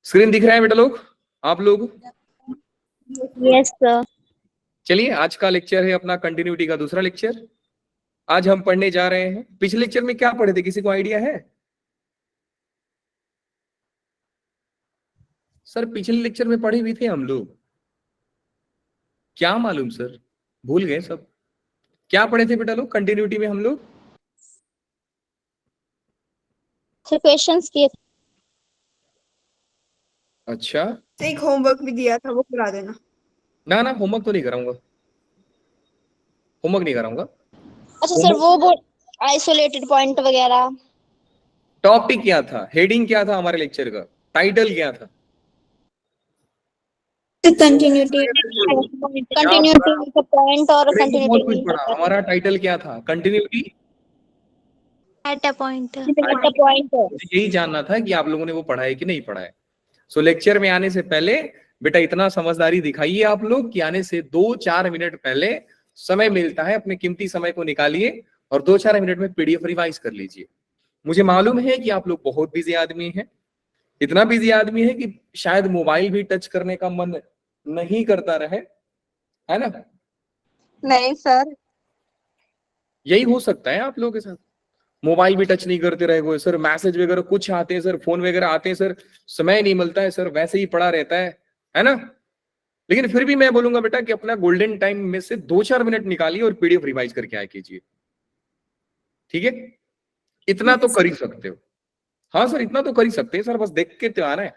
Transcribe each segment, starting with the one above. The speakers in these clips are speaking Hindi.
स्क्रीन दिख रहा है बेटा लोग, आप लोग? Yes sir. चलिए, आज का लेक्चर है अपना कंटिन्यूटी का दूसरा लेक्चर। आज हम पढ़ने जा रहे हैं, पिछले लेक्चर में क्या पढ़े थे, किसी को आइडिया है? सर पिछले लेक्चर में पढ़े भी थे हम लोग, क्या मालूम सर, भूल गए सब। क्या पढ़े थे बेटा लोग कंटिन्यूटी में हम लोग? क्वेश्चंस किए। अच्छा, एक होमवर्क भी दिया था, वो करा देना। ना ना, होमवर्क तो नहीं कराऊंगा, होमवर्क नहीं कराऊंगा। अच्छा सर, वो आइसोलेटेड पॉइंट वगैरह। टॉपिक क्या था, हेडिंग क्या था हमारे लेक्चर का, टाइटल क्या था? कंटिन्यूटी कंटिन्यूटी का पॉइंट और अरे तो बहुत कुछ कंटिन्यूटी पढ़ा, हमारा टाइटल क्या था, कंटिन्यूटी एट अ पॉइंट। मुझे यही जानना था कि आप लोगों ने वो पढ़ा है कि नहीं पढ़ा है। सो लेक्चर में आने से पहले बेटा इतना समझदारी दिखाइए आप लोग कि आने से 2-4 मिनट पहले समय मिलता है, अपने कीमती समय को निकालिए और 2-4 मिनट में पीडीएफ रिवाइज कर लीजिए। मुझे मालूम है कि आप लोग बहुत बिजी आदमी हैं, इतना बिजी आदमी है कि शायद मोबाइल भी टच करने का मन नहीं करता रहे, है ना? नहीं सर, यही हो सकता है आप लोगों के साथ, मोबाइल भी टच नहीं करते रहे हो सर, मैसेज वगैरह कुछ आते हैं सर, फोन वगैरह आते हैं सर, समय नहीं मिलता है सर, वैसे ही पड़ा रहता है ना? लेकिन फिर भी मैं बोलूंगा बेटा कि अपना गोल्डन टाइम में से 2-4 मिनट निकालिए और पीडीएफ रिवाइज करके आए कीजिए, ठीक है? इतना तो कर ही सकते हो। हाँ सर, इतना तो कर ही सकते हैं सर, बस देख के तो आना है।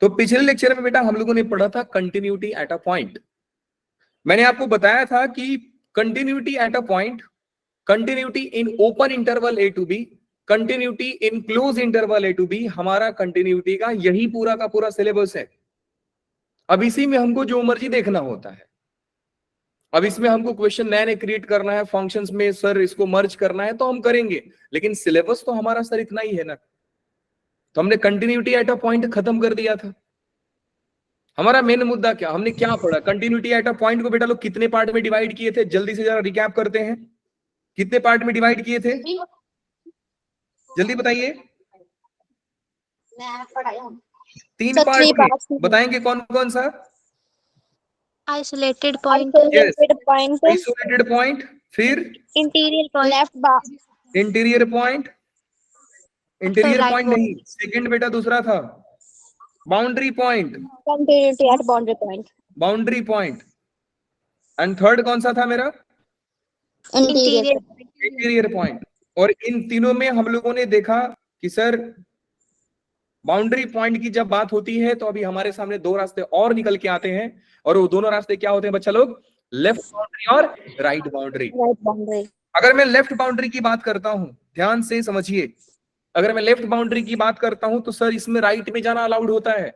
तो पिछले लेक्चर में बेटा हम लोगों ने पढ़ा था कंटिन्यूटी एट अ पॉइंट। मैंने आपको बताया था कि continuity at a point, continuity in open interval A to B, continuity in close interval A to b, हमारा कंटिन्यूटी का यही पूरा का पूरा सिलेबस है। अब इसी में हमको जो मर्जी देखना होता है, अब इसमें हमको क्वेश्चन नए नए क्रिएट करना है, फंक्शंस में सर इसको मर्ज करना है तो हम करेंगे, लेकिन सिलेबस तो हमारा सर इतना ही है ना। तो हमने कंटिन्यूटी एट अ पॉइंट खत्म कर दिया था। हमारा मेन मुद्दा क्या, हमने क्या पढ़ा, कंटिन्यूटी एट अ पॉइंट को बेटा लोग कितने पार्ट में डिवाइड किए थे, जल्दी से जरा रिकैप करते हैं, कितने पार्ट में डिवाइड किए थे, जल्दी बताइए। 3 पार्ट में, बताएंगे कौन कौन सा? आइसोलेटेड पॉइंट, आइसोलेटेड पॉइंट, फिर interior point, left interior point, interior point नहीं, सेकंड बेटा दूसरा था boundary point, continuity at boundary point, boundary point, and third कौन सा था मेरा? Interior point. और इन तीनों में हम लोगों ने देखा कि सर बाउंड्री पॉइंट की जब बात होती है तो अभी हमारे सामने 2 रास्ते और निकल के आते हैं, और वो दोनों रास्ते क्या होते हैं बच्चा लोग? लेफ्ट बाउंड्री और राइट बाउंड्री। अगर मैं लेफ्ट बाउंड्री की बात करता हूं, ध्यान से समझिए, अगर मैं लेफ्ट बाउंड्री की बात करता हूं तो सर इसमें राइट में जाना अलाउड होता है।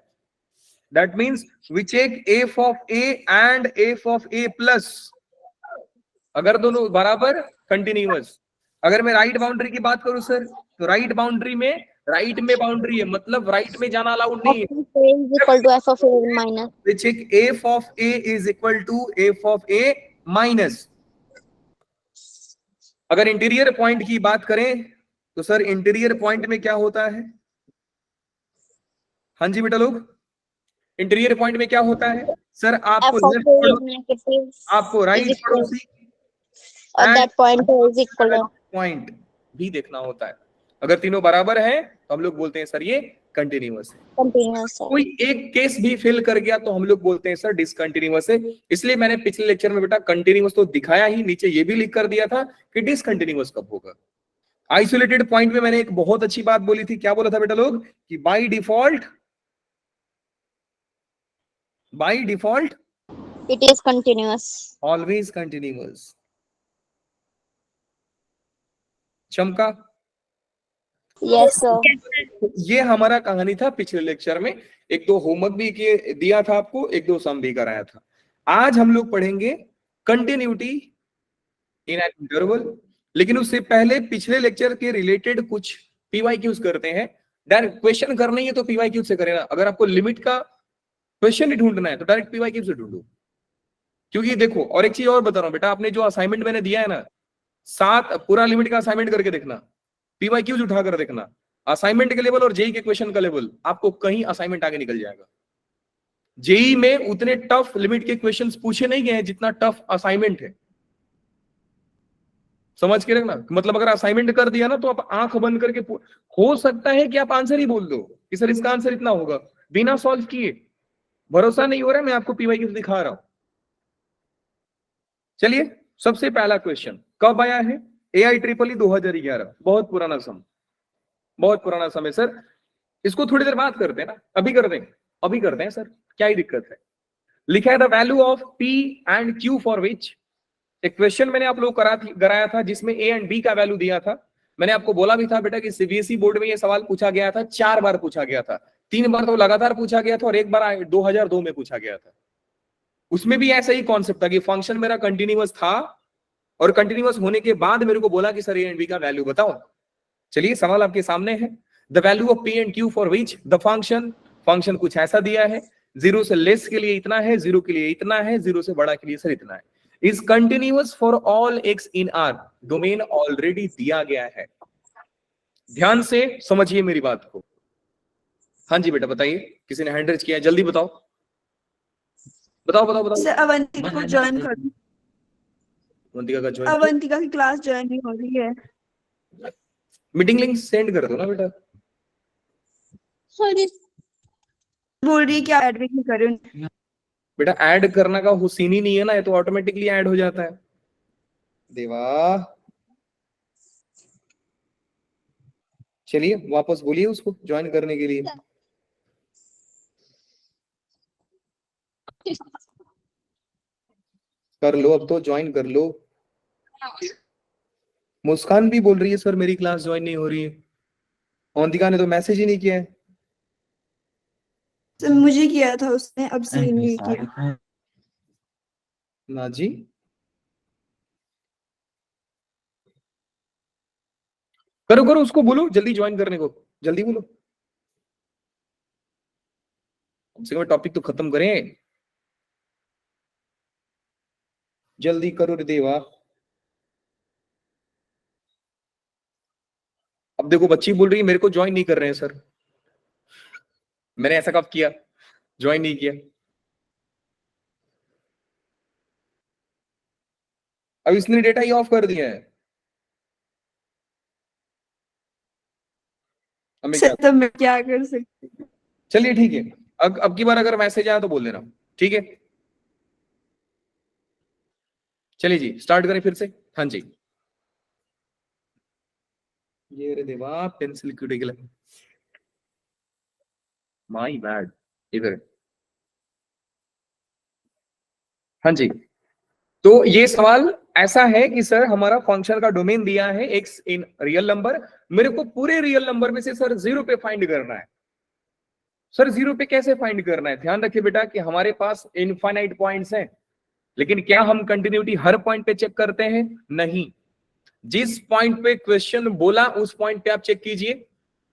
That means we check f of a and f of a plus, अगर दोनों बराबर कंटिन्यूअस। अगर मैं राइट बाउंड्री की बात करूं सर, तो राइट बाउंड्री में राइट में बाउंड्री है, मतलब राइट में जाना अलाउड नहीं है। Equal to f of a minus, we check f of a is equal to f of a minus। अगर इंटीरियर पॉइंट की बात करें तो सर इंटीरियर पॉइंट में क्या होता है? हाँ जी बेटा लोग, इंटीरियर पॉइंट में क्या होता है सर? आपको लेफ्ट पड़ोसी, आपको राइट पड़ोसी और that point is equal point भी देखना होता है। अगर तीनों बराबर हैं तो हम लोग बोलते हैं सर ये कंटिन्यूअस है। कंटिन्यूअस है। कोई एक केस भी फेल कर गया तो हम लोग बोलते हैं सर डिसकंटिन्यूअस है। इसलिए मैंने पिछले लेक्चर में बेटा कंटिन्यूअस तो दिखाया ही, नीचे ये भी लिख कर दिया था कि डिसकंटिन्यूअस कब होगा। आइसोलेटेड पॉइंट में मैंने एक बहुत अच्छी बात बोली थी, क्या बोला था बेटा लोग? कि by default it is continuous, always continuous. चमका? Yes sir. ये हमारा कहानी था पिछले लेक्चर में, 1-2 होमवर्क भी किए दिया था आपको, 1-2 सम भी कराया था। आज हम लोग पढ़ेंगे कंटिन्यूटी इन एन इंटरवल, लेकिन उससे पहले पिछले लेक्चर के रिलेटेड कुछ पीवाईक्यूज करते हैं। डायरेक्ट क्वेश्चन करना ही है तो पीवाईक्यू से करें ना, अगर आपको लिमिट का क्वेश्चन ही ढूंढना है तो डायरेक्ट पीवाईक्यू से ढूंढो। क्योंकि देखो, और एक चीज और बता रहा हूं बेटा, आपने जो असाइनमेंट मैंने दिया है ना, 7 पूरा लिमिट का असाइनमेंट करके देखना, पीवाईक्यूज उठा कर देखना, असाइनमेंट के लेवल और जेई के क्वेश्चन का लेवल, आपको कहीं असाइनमेंट आगे निकल जाएगा। जेई में उतने टफ लिमिट के क्वेश्चंस पूछे नहीं गए हैं जितना टफ असाइनमेंट है। समझ के रखना, मतलब अगर असाइनमेंट कर दिया ना तो आप आंख बंद करके, हो सकता है कि आप आंसर ही बोल दो कि सर इसका आंसर इतना होगा, बिना सॉल्व किए। भरोसा नहीं हो रहा, मैं आपको पीवाई दिखा रहा हूं। चलिए, सबसे पहला क्वेश्चन कब आया है? AI-EEE 2011, बहुत पुराना समय, बहुत पुराना समय सर। इसको थोड़ी देर बाद करते हैं ना, अभी कर देंगे, अभी करते हैं सर, क्या ही दिक्कत है। लिखा है the value of P and Q for which, एक क्वेश्चन मैंने आप लोग कराया था जिसमें A एंड B का वैल्यू दिया था। मैंने आपको बोला भी था बेटा कि सीबीएसई बोर्ड में ये सवाल पूछा गया था, 4 बार पूछा गया था, 3 बार तो लगातार पूछा गया था और एक बार 2002 में पूछा गया था। उसमें भी ऐसा ही कॉन्सेप्ट था कि फंक्शन मेरा कंटिन्यूअस था और कंटिन्यूअस होने के बाद मेरे को बोला कि सर A एंड B का वैल्यू बताओ। चलिए, सवाल आपके सामने है। The value of P and Q for which the function कुछ ऐसा दिया है, 0 से लेस के लिए इतना है, 0 के लिए इतना है, 0 से बड़ा के लिए सर इतना है, is continuous for all x in R, domain already दिया गया है। ध्यान से समझिए मेरी बात को। हाँ जी बेटा बताइए, किसी ने हैंड रेज किया है, जल्दी बताओ बताओ बताओ बताओ। सर अवंतिका को ज्वाइन कर दो। अवंतिका का ज्वाइन, अवंतिका की क्लास ज्वाइन नहीं हो रही है। मीटिंग लिंक सेंड कर दो ना बेटा। सॉरी बोल रही है कि आप ऐड भी नहीं कर रहे हो। बेटा ऐड करना का हुसीन ही नहीं है ना, ये तो ऑटोमेटिकली ऐड हो जाता है। देवा, चलिए वापस बोलिए उसको ज्वाइन करने के लिए। कर लो, अब तो ज्वाइन कर लो। मुस्कान भी बोल रही है सर मेरी क्लास ज्वाइन नहीं हो रही है। अवंतिका ने तो मैसेज ही नहीं किया है। सर मुझे किया था उसने, अब से नहीं किया। ना जी, करो करो, उसको बोलो जल्दी ज्वाइन करने को, जल्दी बोलो, कम से कम टॉपिक तो खत्म करें। जल्दी करो रे देवा। अब देखो बच्ची बोल रही है मेरे को ज्वाइन नहीं कर रहे हैं सर। मैंने ऐसा कब किया? ज्वाइन नहीं किया। अब इसने डेटा ही ऑफ कर दिया है। हमें क्या, सर तब मैं क्या कर सकती हूँ? चलिए ठीक है, अब की बार अगर मैसेज आया तो बोल देना, ठीक है। चलिए जी स्टार्ट करें फिर से। हाँ जी, ये रे देवा पेंसिल क्यों डिगला, माय बैड, इधर। हाँ जी, तो ये सवाल ऐसा है कि सर हमारा फंक्शन का डोमेन दिया है x इन रियल नंबर, मेरे को पूरे रियल नंबर में से सर 0 पे फाइंड करना है। सर 0 पे कैसे फाइंड करना है? ध्यान रखिए बेटा कि हमारे पास इनफाइनाइट पॉइंट्स हैं, लेकिन क्या हम कंटिन्यूटी हर पॉइंट पे चेक करते हैं? नहीं। जिस पॉइंट पे क्वेश्चन बोला उस पॉइंट पे आप चेक कीजिए,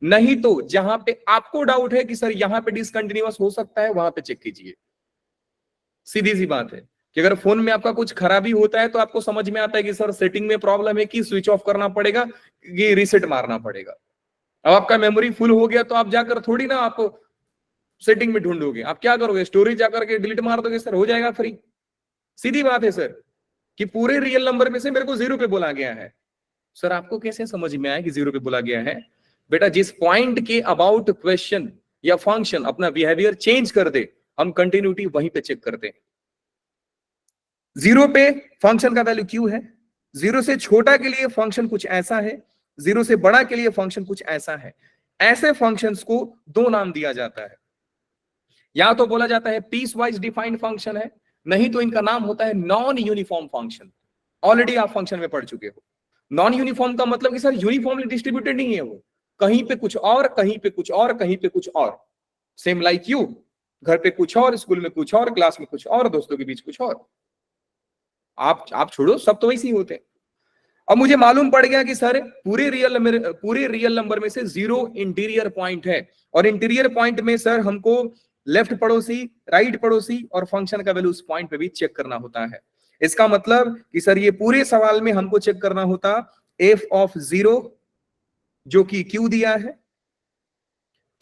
नहीं तो जहां पे आपको डाउट है कि सर यहां पे डिसकंटिन्यूअस हो सकता है वहां पे चेक कीजिए। सीधी सी बात है कि अगर फोन में आपका कुछ खराबी होता है तो आपको समझ में आता है कि सर सेटिंग में प्रॉब्लम है, कि स्विच ऑफ करना पड़ेगा, कि रीसेट मारना पड़ेगा। अब आपका मेमोरी फुल हो गया तो आप जाकर थोड़ी ना आप सेटिंग में ढूंढोगे, आप क्या करोगे? स्टोरेज जाकर के डिलीट मार दोगे, सर हो जाएगा फ्री। सीधी बात है सर कि पूरे रियल नंबर में से मेरे को 0 पे बोला गया है। सर आपको कैसे समझ में आया कि 0 पे बोला गया है? बेटा जिस पॉइंट के अबाउट क्वेश्चन या फंक्शन अपना बिहेवियर चेंज कर दे, हम कंटिन्यूटी वहीं पे चेक करते हैं। 0 पे फंक्शन का वैल्यू क्यू है, 0 से छोटा के लिए फंक्शन कुछ ऐसा है, 0 से बड़ा के लिए फंक्शन कुछ ऐसा है। ऐसे फंक्शंस को 2 नाम दिया जाता है, या तो बोला जाता है पीस वाइज डिफाइंड फंक्शन है, नहीं तो इनका नाम होता है नॉन यूनिफॉर्म फंक्शन। ऑलरेडी आप फंक्शन में पढ़ चुके हो। नॉन यूनिफॉर्म का मतलब कि सर यूनिफॉर्मली डिस्ट्रीब्यूटेड नहीं है, वो कहीं पे कुछ और, कहीं पे कुछ और, कहीं पे कुछ और। सेम लाइक यू, घर पे कुछ और, स्कूल में कुछ और, क्लास में कुछ और, दोस्तों के बीच कुछ और। आप छोड़ो, सब तो वैसे ही होते हैं। अब मुझे मालूम पड़ गया कि सर पूरे रियल नंबर में से 0 इंटीरियर पॉइंट है, और इंटीरियर पॉइंट में सर हमको लेफ्ट पड़ोसी, राइट पड़ोसी और फंक्शन का वैल्यू उस पॉइंट पे भी चेक करना होता है। इसका मतलब कि सर ये पूरे सवाल में हमको चेक करना होता f ऑफ 0 जो कि q दिया है,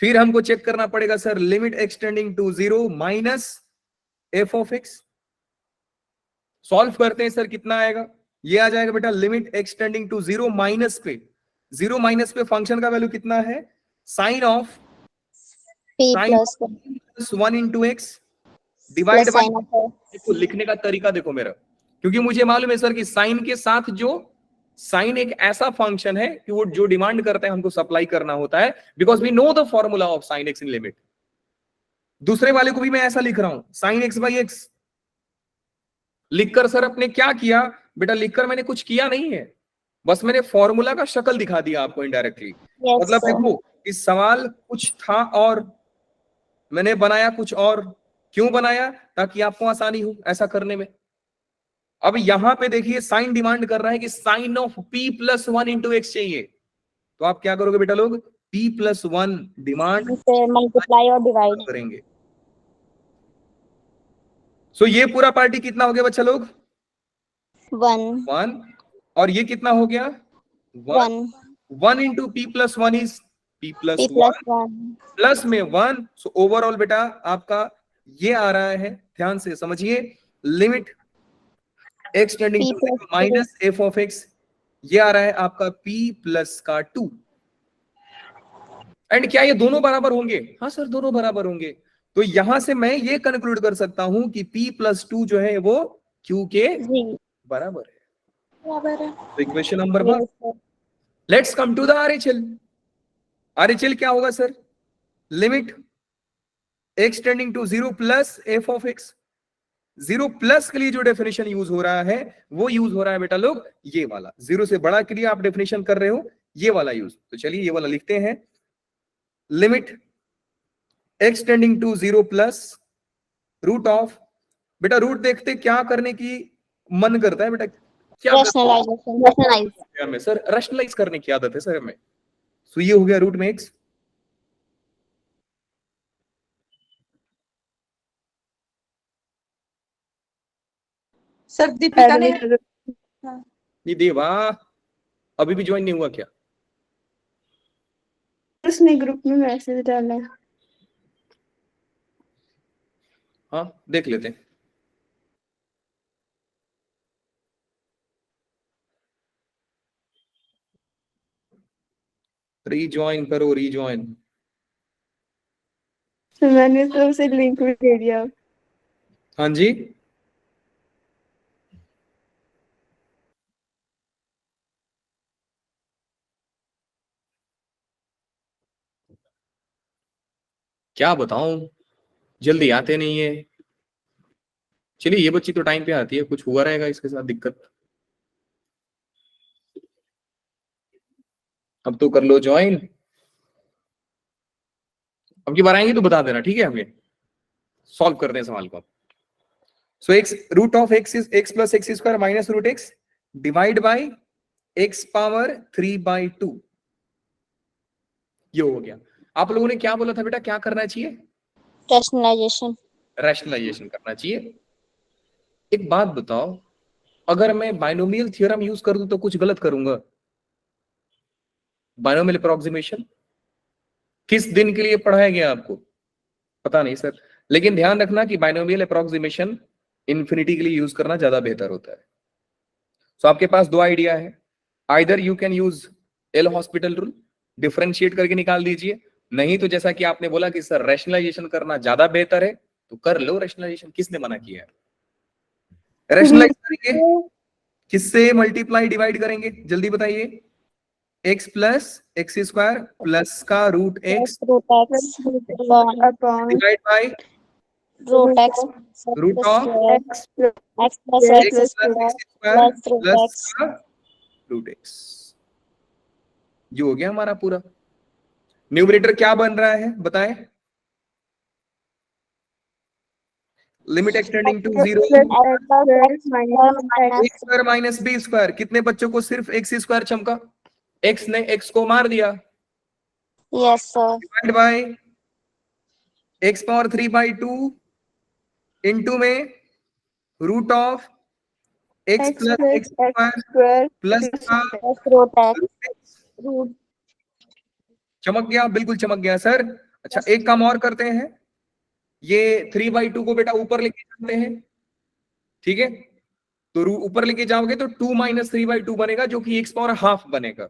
फिर हमको चेक करना पड़ेगा sir limit extending to 0 minus f of x. Solve करते हैं सर, कितना आएगा? ये आ जाएगा बेटा लिमिट एक्सटेंडिंग टू 0 माइनस पे, 0 माइनस पे फंक्शन का वैल्यू कितना है? Sine of P sine plus 1 into x divide plus by. sin of x. देखो लिखने का तरीका देखो मेरा, क्योंकि मुझे मालूम है सर कि साइन के साथ जो साइन एक ऐसा फंक्शन है कि वो जो डिमांड करता है हमको सप्लाई करना होता है, because we know the formula of sine x in limit. दूसरे वाले को भी मैं ऐसा लिख रहा हूं, साइन एक्स बाई एक्स लिखकर सर अपने क्या किया बेटा? लिखकर मैंने कुछ किया नहीं है, बस मैंने फॉर्मूला का शक्ल दिखा दिया आपको इनडायरेक्टली। Yes, मतलब sir. देखो इस सवाल कुछ था और मैंने बनाया कुछ और। क्यों बनाया? ताकि आपको आसानी हो ऐसा करने में। अब यहां पे देखिए साइन डिमांड कर रहा है कि sine of p plus 1 into x चाहिए, तो आप क्या करोगे बेटा लोग? p प्लस 1 डिमांड इसे multiply और divide. करेंगे। सो ये पूरा पार्टी कितना हो गया बच्चा लोग? 1. 1। और ये कितना हो गया? 1। 1 into P plus 1 is p plus P 1 plus 1. Plus में 1। सो ओवरऑल बेटा आपका ये आ रहा है, ध्यान से समझिए, limit x tending P to plus 2. Minus f of x, ये आ रहा है आपका p प्लस का 2। एंड क्या ये दोनों बराबर होंगे? हाँ सर दोनों बराबर होंगे। तो यहां से मैं ये कंक्लूड कर सकता हूं कि p प्लस 2 जो है वो q के G. बराबर है। बराबर है. तो equation number 1। Yes, sir. Let's come to the RHL. RHL क्या होगा sir? Limit x tending to 0 plus f of x. 0 plus के लिए जो डेफिनेशन यूज हो रहा है वो यूज हो रहा है बेटा लोग ये वाला। 0 से बड़ा के लिए आप डेफिनेशन कर रहे हो ये वाला यूज। तो चलिए ये वाला लिखते हैं, limit x tending to 0 plus root of. बेटा रूट देखते क्या करने की मन करता है बेटा? क्या Rationalization. Rationalize. हमें सर रैशनलाइज करने की आदत है सर हमें। सो ये हो गया रूट में एक्स। सर दीपिका ने ये देवा अभी भी ज्वाइन नहीं हुआ क्या? उसने ग्रुप में मैसेज डाला है। हाँ देख लेते हैं। रीज्वाइन करो, रीज्वाइन। तो मैंने तो उसे लिंक भी दे दिया। हाँ जी क्या बताऊं, जल्दी आते नहीं है। चलिए ये बच्ची तो टाइम पे आती है, कुछ हुआ रहेगा इसके साथ दिक्कत। अब तो कर लो ज्वाइन। अब की बार आएंगे तो बता देना, ठीक है? हमें सॉल्व करते हैं सवाल को। So x root of x is x plus x square minus root x divide by x power 3/2। ये हो गया। आप लोगों ने क्या बोला था बेटा, क्या करना चाहिए? Rationalization. रैशनलाइजेशन करना चाहिए। एक बात बताओ, अगर मैं बाइनोमियल थ्योरम यूज कर दूं तो कुछ गलत करूंगा? बाइनोमियल अप्रोक्सीमेशन किस दिन के लिए पढ़ाया गया आपको? पता नहीं सर, लेकिन ध्यान रखना कि बाइनोमियल अप्रोक्सीमेशन इन्फिनिटी के लिए यूज करना ज्यादा बेहतर होता है। सो आपके पास दो आइडिया है, either you can use L hospital rule, differentiate करके निकाल दीजिए, नहीं तो जैसा कि आपने बोला कि सर रैशनलाइजेशन करना ज्यादा बेहतर है, तो कर लो रैशनलाइजेशन। किसने मना किया है? रैशनलाइज करेंगे किससे? मल्टीप्लाई डिवाइड करेंगे, जल्दी बताइए। X plus x square plus का root x Root x upon divide by root x root of x plus x plus x x x plus plus square x square plus root plus x. का रूट एक्स। ये हो गया हमारा पूरा। न्यूमरेटर क्या बन रहा है बताएं? Limit extending to 0 minus x square minus B square. कितने बच्चों को सिर्फ एक्स स्क्वायर चमका? एक्स ने एक्स को मार दिया। Yes, sir. Divide by x power 3/2 into में root of x x plus plus x x square square plus का Plus root x. root x। चमक गया, बिल्कुल चमक गया सर। अच्छा एक काम और करते हैं, ये 3/2 को बेटा ऊपर लेके जाते हैं, ठीक है। तो ऊपर लेके जाओगे तो 2 - 3/2 बनेगा, जो कि x पावर हाफ बनेगा।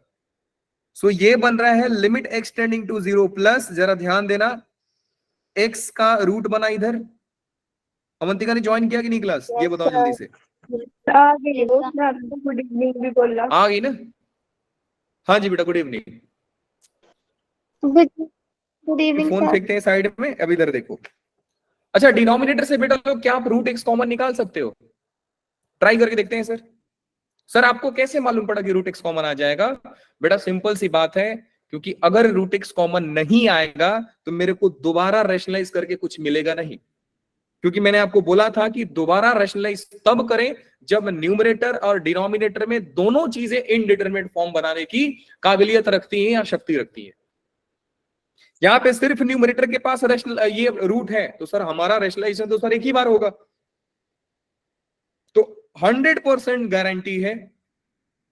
सो ये बन रहा है लिमिट एक्सटेंडिंग टू 0 प्लस, जरा ध्यान देना, x का रूट बना इधर। अवंतिका ने ज्वाइन किया कि नहीं क्लास, ये बताओ जल्दी से। आगे गुड इवनिंग भी बोला। आ गई ना? हाँ जी बेटा, good evening. Good evening phone sir. फेंकते हैं साइड में, अब इधर देखो। अच्छा डिनोमिनेटर से बेटा लोग क्या आप रूट x कॉमन निकाल सकते हो? ट्राई करके देखते हैं सर। सर आपको कैसे मालूम पड़ा कि रूट x कॉमन आ जाएगा? बेटा सिंपल सी बात है, क्योंकि अगर रूट x कॉमन नहीं आएगा तो मेरे को दोबारा रैशनलाइज करके कुछ मिलेगा नहीं। क्योंकि मैंने आपको बोला था कि दोबारा रैशनलाइज तब करें जब न्यूमरेटर और डिनोमिनेटर में दोनों चीजें इनडिटरमिनेट फॉर्म बनाने की काबिलियत रखती हैं या शक्ति रखती हैं। यहां पे सिर्फ न्यूमरेटर के पास ये रूट है, तो सर हमारा रैशनलाइजेशन तो सर एक ही बार होगा। तो 100% गारंटी है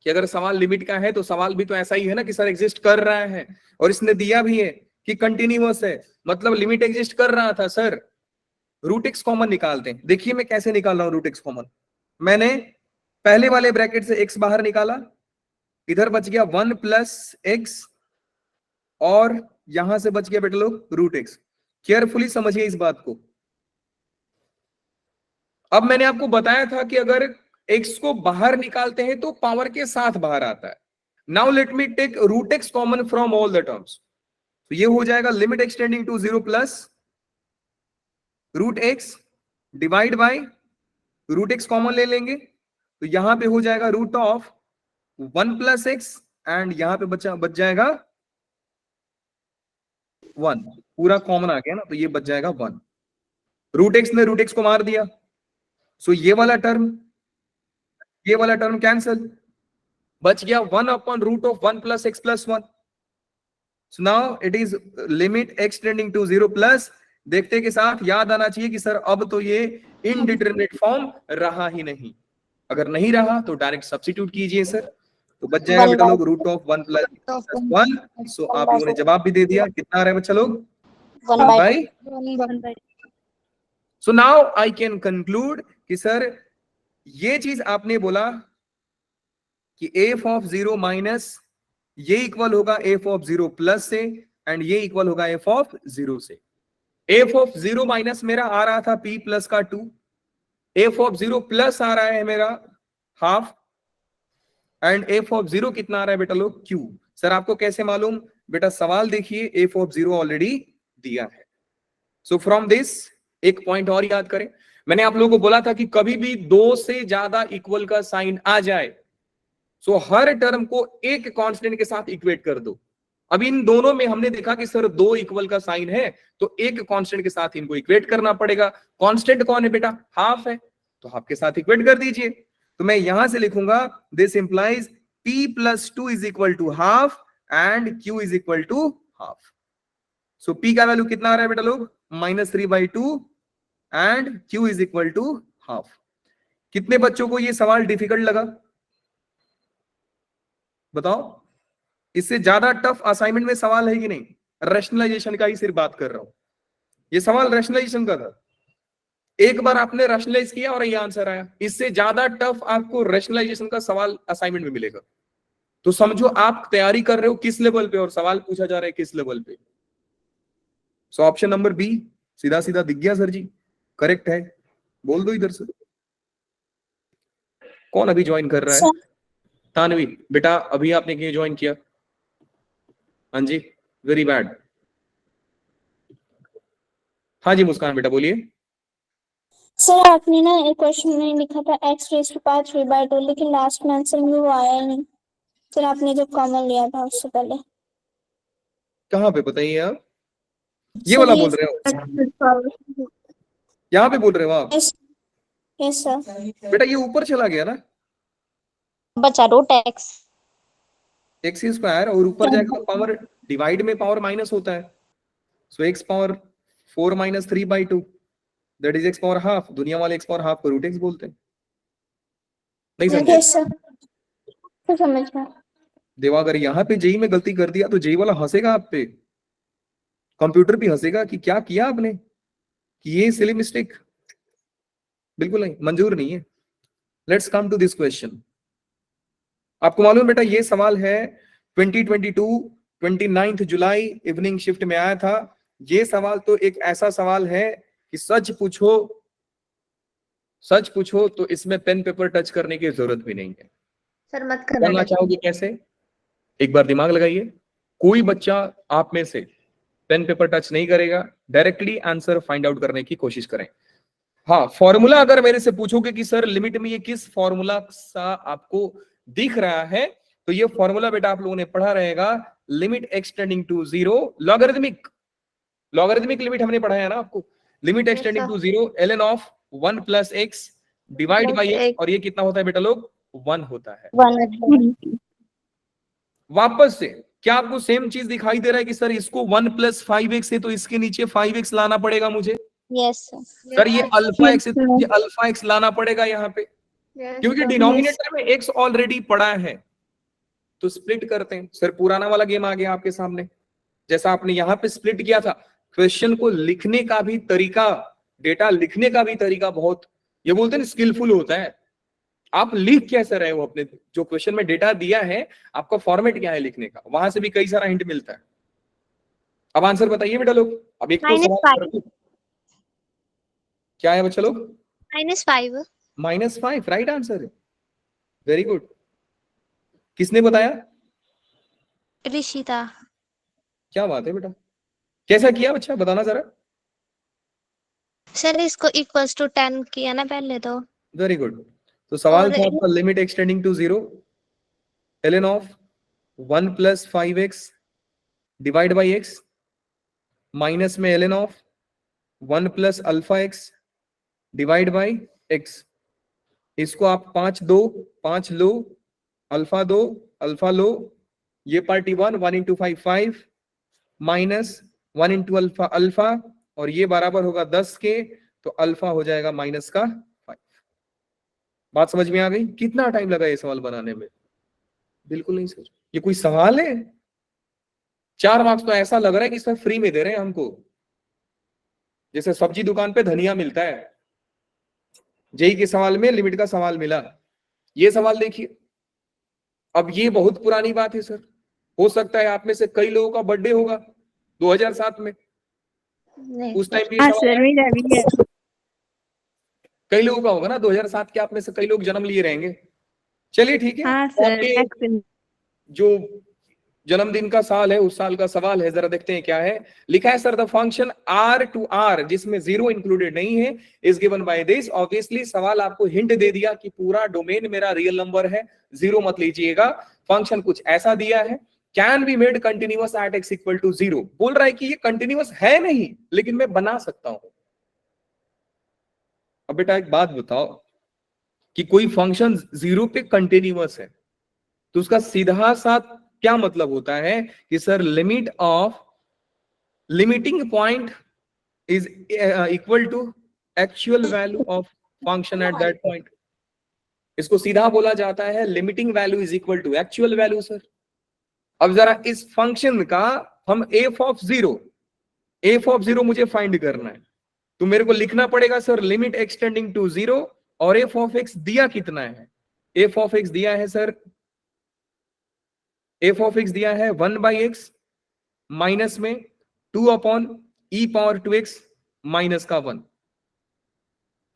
कि अगर सवाल लिमिट का है तो सवाल भी तो ऐसा ही है ना कि सर एग्जिस्ट कर रहा है, और इसने दिया भी है कि कंटिन्यूअस है, मतलब लिमिट एग्जिस्ट कर रहा था। सर रूट एक्स कॉमन निकालते हैं, देखिए मैं कैसे निकाल रहा हूं रूट एक्स कॉमन। मैंने पहले वाले ब्रैकेट से एक्स बाहर निकाला, इधर बच गया 1 + x, और यहां से बच गया बेटा लोग रूट एक्स। केयरफुली समझिए इस बात को। अब मैंने आपको बताया था कि अगर x को बाहर निकालते हैं तो पावर के साथ बाहर आता है। Now let me take root x common from all the terms. तो ये हो जाएगा limit extending to 0 plus root x divide by root x common ले लेंगे, तो यहां पे हो जाएगा रूट ऑफ 1 + x, एंड यहां पे बच जाएगा 1, पूरा कॉमन आ गया ना, तो ये बच जाएगा 1। रूट एक्स ने रूट एक्स को मार दिया, सो ये वाला टर्म कैंसिल, बच गया 1/√1 + x + 1। So now it is limit extending to 0 plus. देखते के साथ याद आना चाहिए कि सर अब तो ये इनडिटरमिनेट फॉर्म रहा ही नहीं। अगर नहीं रहा तो डायरेक्ट सब्स्टिट्यूट कीजिए सर, तो बच जाएगा बेटा लोग रूट ऑफ 1 + 1। सो आप लोगों ने जवाब भी दे दिया, कितना आ रहा है बच्चा लोग? 1/1। So now I can conclude कि सर ये चीज आपने बोला कि एफ ऑफ 0 माइनस ये इक्वल होगा एफ ऑफ 0 प्लस से, एंड ये इक्वल होगा एफ ऑफ 0 से। एफ ऑफ 0 माइनस मेरा आ रहा था p प्लस का 2, एफ ऑफ 0 प्लस आ रहा है मेरा हाफ, एंड एफ ऑफ 0 कितना आ रहा है बेटा लोग? q। सर आपको कैसे मालूम? बेटा सवाल देखिए, एफ ऑफ 0 ऑलरेडी दिया है। सो फ्रॉम दिस एक पॉइंट और याद करें, मैंने आप लोगों को बोला था कि कभी भी 2 से ज्यादा इक्वल का साइन आ जाए सो हर टर्म को एक कांस्टेंट के साथ इक्वेट कर दो। अब इन दोनों में हमने देखा कि सर 2 इक्वल का साइन है तो एक कांस्टेंट के साथ इनको इक्वेट करना पड़ेगा। कांस्टेंट कौन है बेटा? हाफ है, तो हाफ के साथ इक्वेट कर दीजिए। तो मैं यहां से लिखूंगा this implies p + 2 = half and q = half. So p का वैल्यू कितना आ रहा है बेटा लोग? -3/2 एंड q = हाफ। कितने बच्चों को ये सवाल डिफिकल्ट लगा बताओ? इससे ज्यादा टफ असाइनमेंट में सवाल है कि नहीं? रैशनलाइजेशन का ही सिर्फ बात कर रहा हूं, ये सवाल रैशनलाइजेशन का था। एक बार आपने रैशनलाइज किया और ये आंसर आया, इससे ज्यादा टफ आपको रैशनलाइजेशन का सवाल असाइनमेंट में मिलेगा। तो समझो आप तैयारी कर रहे हो किस लेवल पे और सवाल पूछा जा रहा है किस लेवल पे। सो ऑप्शन नंबर बी सीधा सीधा दिख गया सर जी, करेक्ट है। बोल दो इधर से कौन अभी ज्वाइन कर रहा है? तानवी बेटा अभी आपने क्यों ज्वाइन किया? हाँ जी, वेरी बैड। हाँ जी मुस्कान बेटा बोलिए। सर आपने ना एक क्वेश्चन में लिखा था x⁵3/2, लेकिन लास्ट में आंसर में वो आया ही नहीं। सर आपने जब कॉमन लिया था उससे पहले। कहाँ पे बताइए आप? ये सर वाला ये बोल रहे हो? यहाँ पे बोल रहे हो आप? Yes sir. बेटा ये ऊपर चला गया ना, बचा रूट x। x² और ऊपर जाएगा तो पावर डिवाइड में पावर माइनस होता है। सो x power 4 - 3/2 that is x power half. दुनिया वाले x पावर हाफ को रूट x बोलते हैं। नहीं समझे? यस सर, तो समझ गया। देवा अगर यहाँ पे जेई में गलती कर दिया तो जेई वाला हंसेगा आप पे। कंप्यूटर भी हंसेगा कि क्या किया आपने, कि ये सिली मिस्टेक। बिल्कुल नहीं, मंजूर नहीं है। Let's come to this question. आपको मालूम बेटा ये सवाल है 2022 29 जुलाई इवनिंग शिफ्ट में आया था। ये सवाल तो एक ऐसा सवाल है कि सच पूछो तो इसमें पेन पेपर टच करने की जरूरत भी नहीं है। सर मत करना करना चाहोगे कैसे? एक बार दिमाग लगाइए। कोई बच्चा आप में से पेन पेपर टच नहीं करेगा, डायरेक्टली आंसर फाइंड आउट करने की कोशिश करें। हाँ, फॉर्मूला अगर मेरे से पूछोगे कि सर लिमिट में ये किस फॉर्मूला सा आपको दिख रहा है, तो ये फॉर्मूला बेटा आप लोगों ने पढ़ा रहेगा, limit extending to zero, logarithmic limit हमने पढ़ाया ना आपको। Limit extending to zero ln of 1 plus x divide by x, और ये कितना होता है बेटा लोग? 1 होता है। 1 वापस से क्या आपको सेम चीज दिखाई दे रहा है कि सर इसको 1 प्लस 5x है तो इसके नीचे 5x लाना पड़ेगा मुझे? यस सर ये अल्फा एक्स है तो मुझे अल्फा एक्स लाना पड़ेगा यहाँ पे, क्योंकि डिनोमिनेटर में x ऑलरेडी पड़ा है। तो स्प्लिट करते हैं। सर पुराना वाला गेम आ गया आपके सामने, जैसा आपने यहाँ पे स्प्लिट किया था। क्वेश्चन को लिखने का भी तरीका, डेटा लिखने का भी तरीका बहुत, ये बोलते हैं स्किलफुल होता है। आप लिख कैसे रहे हो अपने जो क्वेश्चन में डेटा दिया है, आपका फॉर्मेट क्या है लिखने का, वहां से भी कई सारा हिंट मिलता है। अब आंसर बताइए बेटा लोग। अब एक तो सवाल क्या है बच्चा लोग? -5 -5 राइट आंसर है। Very good. किसने बताया? ऋषिता। क्या बात है बेटा, कैसा किया बच्चा, बताना जरा। सर इसको इक्वल्स टू 10 किया ना पहले तो। Very good. तो सवाल और था आपका limit extending to zero ln of 1 plus 5x divide by x, minus में ln of 1 plus alpha x divide by x। इसको आप 5 लो, अल्फा लो, ये party 1 into 5 minus 1 into alpha, और ये बराबर होगा 10 के, तो अल्फा हो जाएगा माइनस का 5। बात समझ में आ गई? कितना टाइम लगा ये सवाल बनाने में? बिल्कुल नहीं सर, ये कोई सवाल है? 4 मार्क्स तो ऐसा लग रहा है कि सर फ्री में दे रहे हैं हमको, जैसे सब्जी दुकान पे धनिया मिलता है। जेई के सवाल में लिमिट का सवाल मिला। ये सवाल देखिए, अब ये बहुत पुरानी बात है सर। हो सकता है आप में से कई लोगों का बर्थडे होगा 2007 में, उस टाइम भी हाँ सवाल सर मेरा भी है। कई लोगों का होगा ना 2007 के, आप में से कई लोग जन्म लिए रहेंगे। चलिए ठीक है, हाँ सर आपके जो जन्मदिन का साल है उस साल का सवाल है, जरा देखते हैं क्या है। लिखा है sir the function r to r जिसमें जीरो इंक्लूडेड नहीं है is given by this. Obviously सवाल आपको हिंट दे दिया कि पूरा डोमेन मेरा रियल नंबर है, जीरो मत लीजिएगा। फंक्शन कुछ ऐसा दिया है, can be made continuous at x equal to 0। बोल रहा है कि ये कंटिन्यूअस है नहीं, लेकिन मैं बना सकता हूं। अब बेटा एक बात बताओ कि कोई फंक्शन 0 पे कंटिन्यूअस है तो उसका सीधा सा क्या मतलब होता है कि sir limit of limiting point is equal to actual value of function at that point. इसको सीधा बोला जाता है limiting value is equal to actual value sir. अब जरा इस फंक्शन का हम एफ ऑफ जीरो मुझे फाइंड करना है, तो मेरे को लिखना पड़ेगा सर लिमिट एक्सटेंडिंग टू 0, और एफ ऑफ एक्स दिया कितना है? एफ ऑफ एक्स दिया है सर, एफ ऑफ एक्स दिया है 1 बाई एक्स माइनस में 2 अपॉन ई पावर 2x माइनस का 1।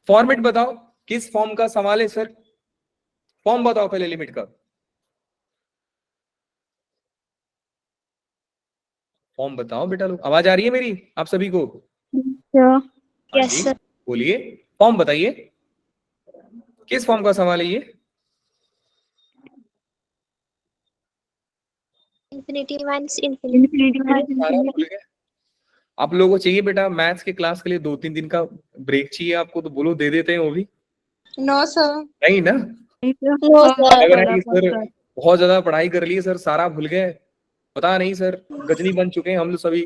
फॉर्मेट बताओ किस फॉर्म का सवाल है सर? फॉर्म बताओ पहले लिमिट का। फॉर्म बताओ बेटा लोग। आवाज आ रही है मेरी आप सभी को? Yes sir. बोलिए, फॉर्म बताइए, किस फॉर्म का सवाल है ये? Infinity minus infinity. आप लोगों को चाहिए बेटा मैथ्स के क्लास के लिए 2-3 दिन का ब्रेक चाहिए आपको, तो बोलो दे देते हैं वो भी। No sir. नहीं ना? नो लग रहा है कि सर। सर बहुत ज्यादा पढ़ाई कर ली सर, सारा भूल गए। पता नहीं सर, गजनी बन चुके हैं हम लोग सभी।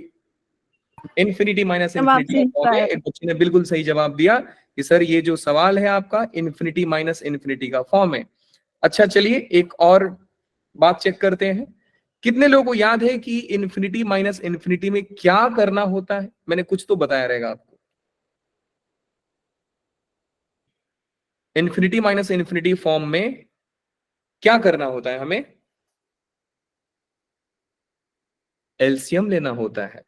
Infinity minus infinity. एक बच्चे ने बिल्कुल सही जवाब दिया कि सर ये जो सवाल है आपका इन्फिनिटी माइनस इन्फिनिटी का फॉर्म है। अच्छा चलिए एक और बात चेक करते हैं कितने लोगों को याद है कि इन्फिनिटी माइनस इन्फिनिटी में क्या करना होता है? मैंने कुछ तो बताया रहेगा आपको। इन्फिनिटी माइनस इन्फिनिटी फॉर्म में क्या करना होता है? हमें एलसीएम लेना होता है।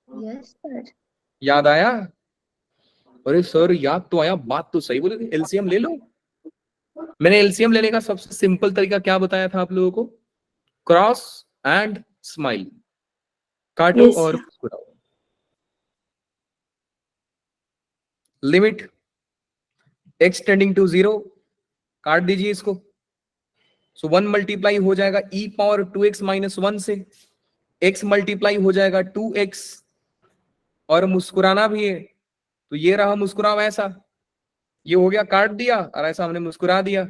Yes sir. याद आया? अरे सर याद तो आया, बात तो सही बोले, एलसीएम ले लो। मैंने एलसीएम लेने का सबसे सिंपल तरीका क्या बताया था आप लोगों को? क्रॉस एंड स्माइल, काटो Yes, और sir. मुस्कुराओ। लिमिट एक्स टेंडिंग टू 0, काट दीजिए इसको। सो 1 मल्टीप्लाई हो जाएगा e पावर 2x माइनस 1 से, x मल्टीप्लाई हो जाएगा 2x, और मुस्कुराना भी है तो ये रहा मुस्कुराओ ऐसा, ये हो गया काट दिया, और ऐसा हमने मुस्कुरा दिया।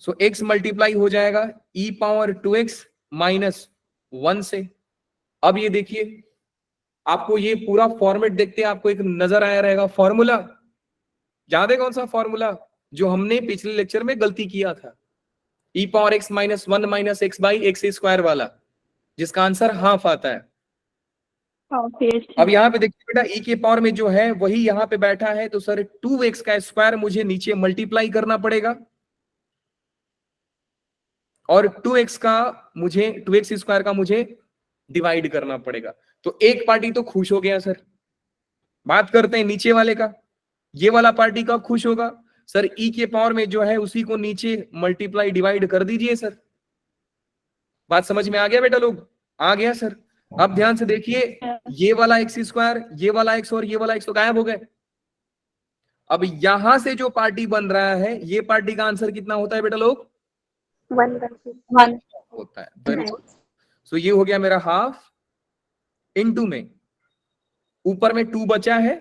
सो x मल्टीप्लाई हो जाएगा e पावर 2x माइनस 1 से। अब ये देखिए, आपको ये पूरा फॉर्मेट देखते आपको एक नजर आया रहेगा फॉर्मूला। याद है कौन सा फॉर्मूला जो हमने पिछले लेक्चर में गलती किया था? e power x minus 1 minus x by x square वाला, जिसका आंसर हाफ आता है। अब यहाँ पे देखिए बेटा, e के पावर में जो है वही यहाँ पे बैठा है, तो सर 2x का स्क्वायर मुझे नीचे मल्टीप्लाई करना पड़ेगा, और 2x का मुझे 2x स्क्वायर का मुझे डिवाइड करना पड़ेगा। तो एक पार्टी तो खुश हो गया सर। बात करते हैं नीचे वाले का, ये वाला पार्टी कब खुश होगा? सर e के पावर में जो है उसी को नीचे मल्टीप्लाई डिवाइड कर दीजिए सर। बात समझ में आ गया बेटा लोग? आ गया सर। अब ध्यान से देखिए, ये वाला एक्स स्क्वायर, ये वाला एक्स और ये वाला एक्स तो गायब हो गए। अब यहां से जो पार्टी बन रहा है, ये पार्टी का आंसर कितना होता है बेटा लोग? 1 होता है। Very good. सो ये हो गया मेरा हाफ, इनटू में ऊपर में 2 बचा है,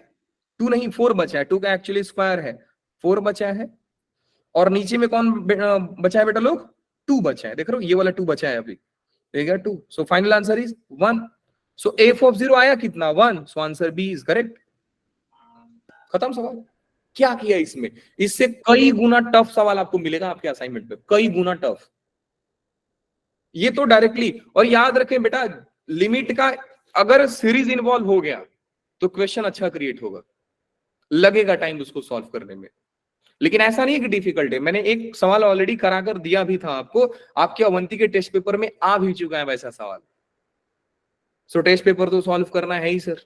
2 नहीं 4 बचा है, 2 का एक्चुअली स्क्वायर है, 4 बचा है, और नीचे में कौन बचा है बेटा लोग? 2 बचा है। देख रहे हो, ये वाला 2 बचा है अभी, 2। So final answer is 1। So f of 0 आया कितना? 1। So answer B is correct. खत्म सवाल। क्या किया इसमें? इससे कई गुना टफ सवाल आपको मिलेगा आपके असाइनमेंट पे, कई गुना टफ। ये तो डायरेक्टली, और याद रखें बेटा, लिमिट का अगर सीरीज इन्वॉल्व हो गया तो क्वेश्चन अच्छा क्रिएट होगा, लगेगा टाइम उसको सॉल्व करने में। लेकिन ऐसा नहीं है कि डिफिकल्ट है। मैंने एक सवाल ऑलरेडी कराकर दिया भी था आपको, आपके अवंती के टेस्ट पेपर में आ भी चुका है वैसा सवाल। सो टेस्ट पेपर तो सॉल्व करना है ही सर।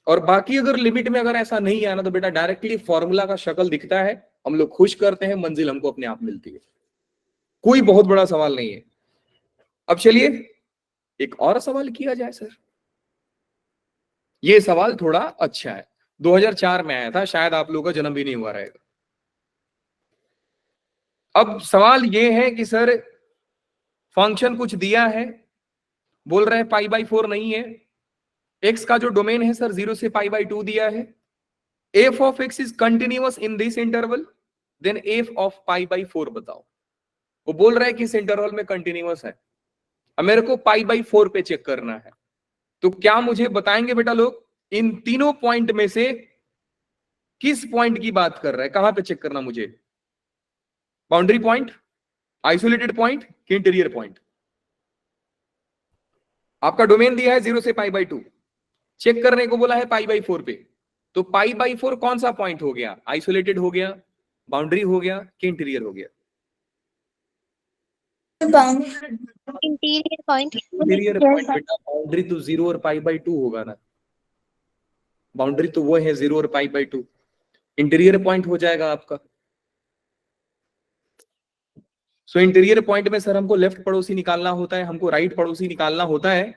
और बाकी अगर लिमिट में अगर ऐसा नहीं आना तो बेटा डायरेक्टली फॉर्मूला का शक्ल दिखता है, हम लोग खुश करते हैं, मंजिल हमको अपने आप मिलती है। कोई बहुत बड़ा सवाल नहीं है। अब चलिए एक और सवाल किया जाए सर। ये सवाल थोड़ा अच्छा है, 2004 में आया था, शायद आप लोगों का जन्म भी नहीं हुआ रहेगा। अब सवाल ये है कि सर फंक्शन कुछ दिया है, बोल रहे हैं π/4 नहीं है, x का जो डोमेन है सर 0 से π/2 दिया है, f of x is continuous in this interval, then f of π/4 बताओ। वो बोल रहा है कि इस इंटरवल में कंटिन्यूअस है, अब मेरे को π/4 पे चेक करना है। तो क्या मुझे बताएंगे बेटा लोग, इन तीनों पॉइंट में से किस पॉइंट की बात कर रहा है? कहां पे चेक करना मुझे? बाउंड्री पॉइंट, आइसोलेटेड पॉइंट कि इंटीरियर पॉइंट? आपका डोमेन दिया है 0 से π/2, चेक करने को बोला है π/4 पे, तो π/4 कौन सा पॉइंट हो गया? आइसोलेटेड हो गया, बाउंड्री हो गया कि इंटीरियर हो गया? Interior point. इंटीरियर पॉइंट बेटा, बाउंड्री तो 0 और π/2 होगा ना, बाउंड्री तो वो है 0 और π/2, इंटीरियर पॉइंट हो जाएगा आपका। सो इंटीरियर पॉइंट में सर हमको लेफ्ट पड़ोसी निकालना होता है, हमको राइट पड़ोसी निकालना होता है,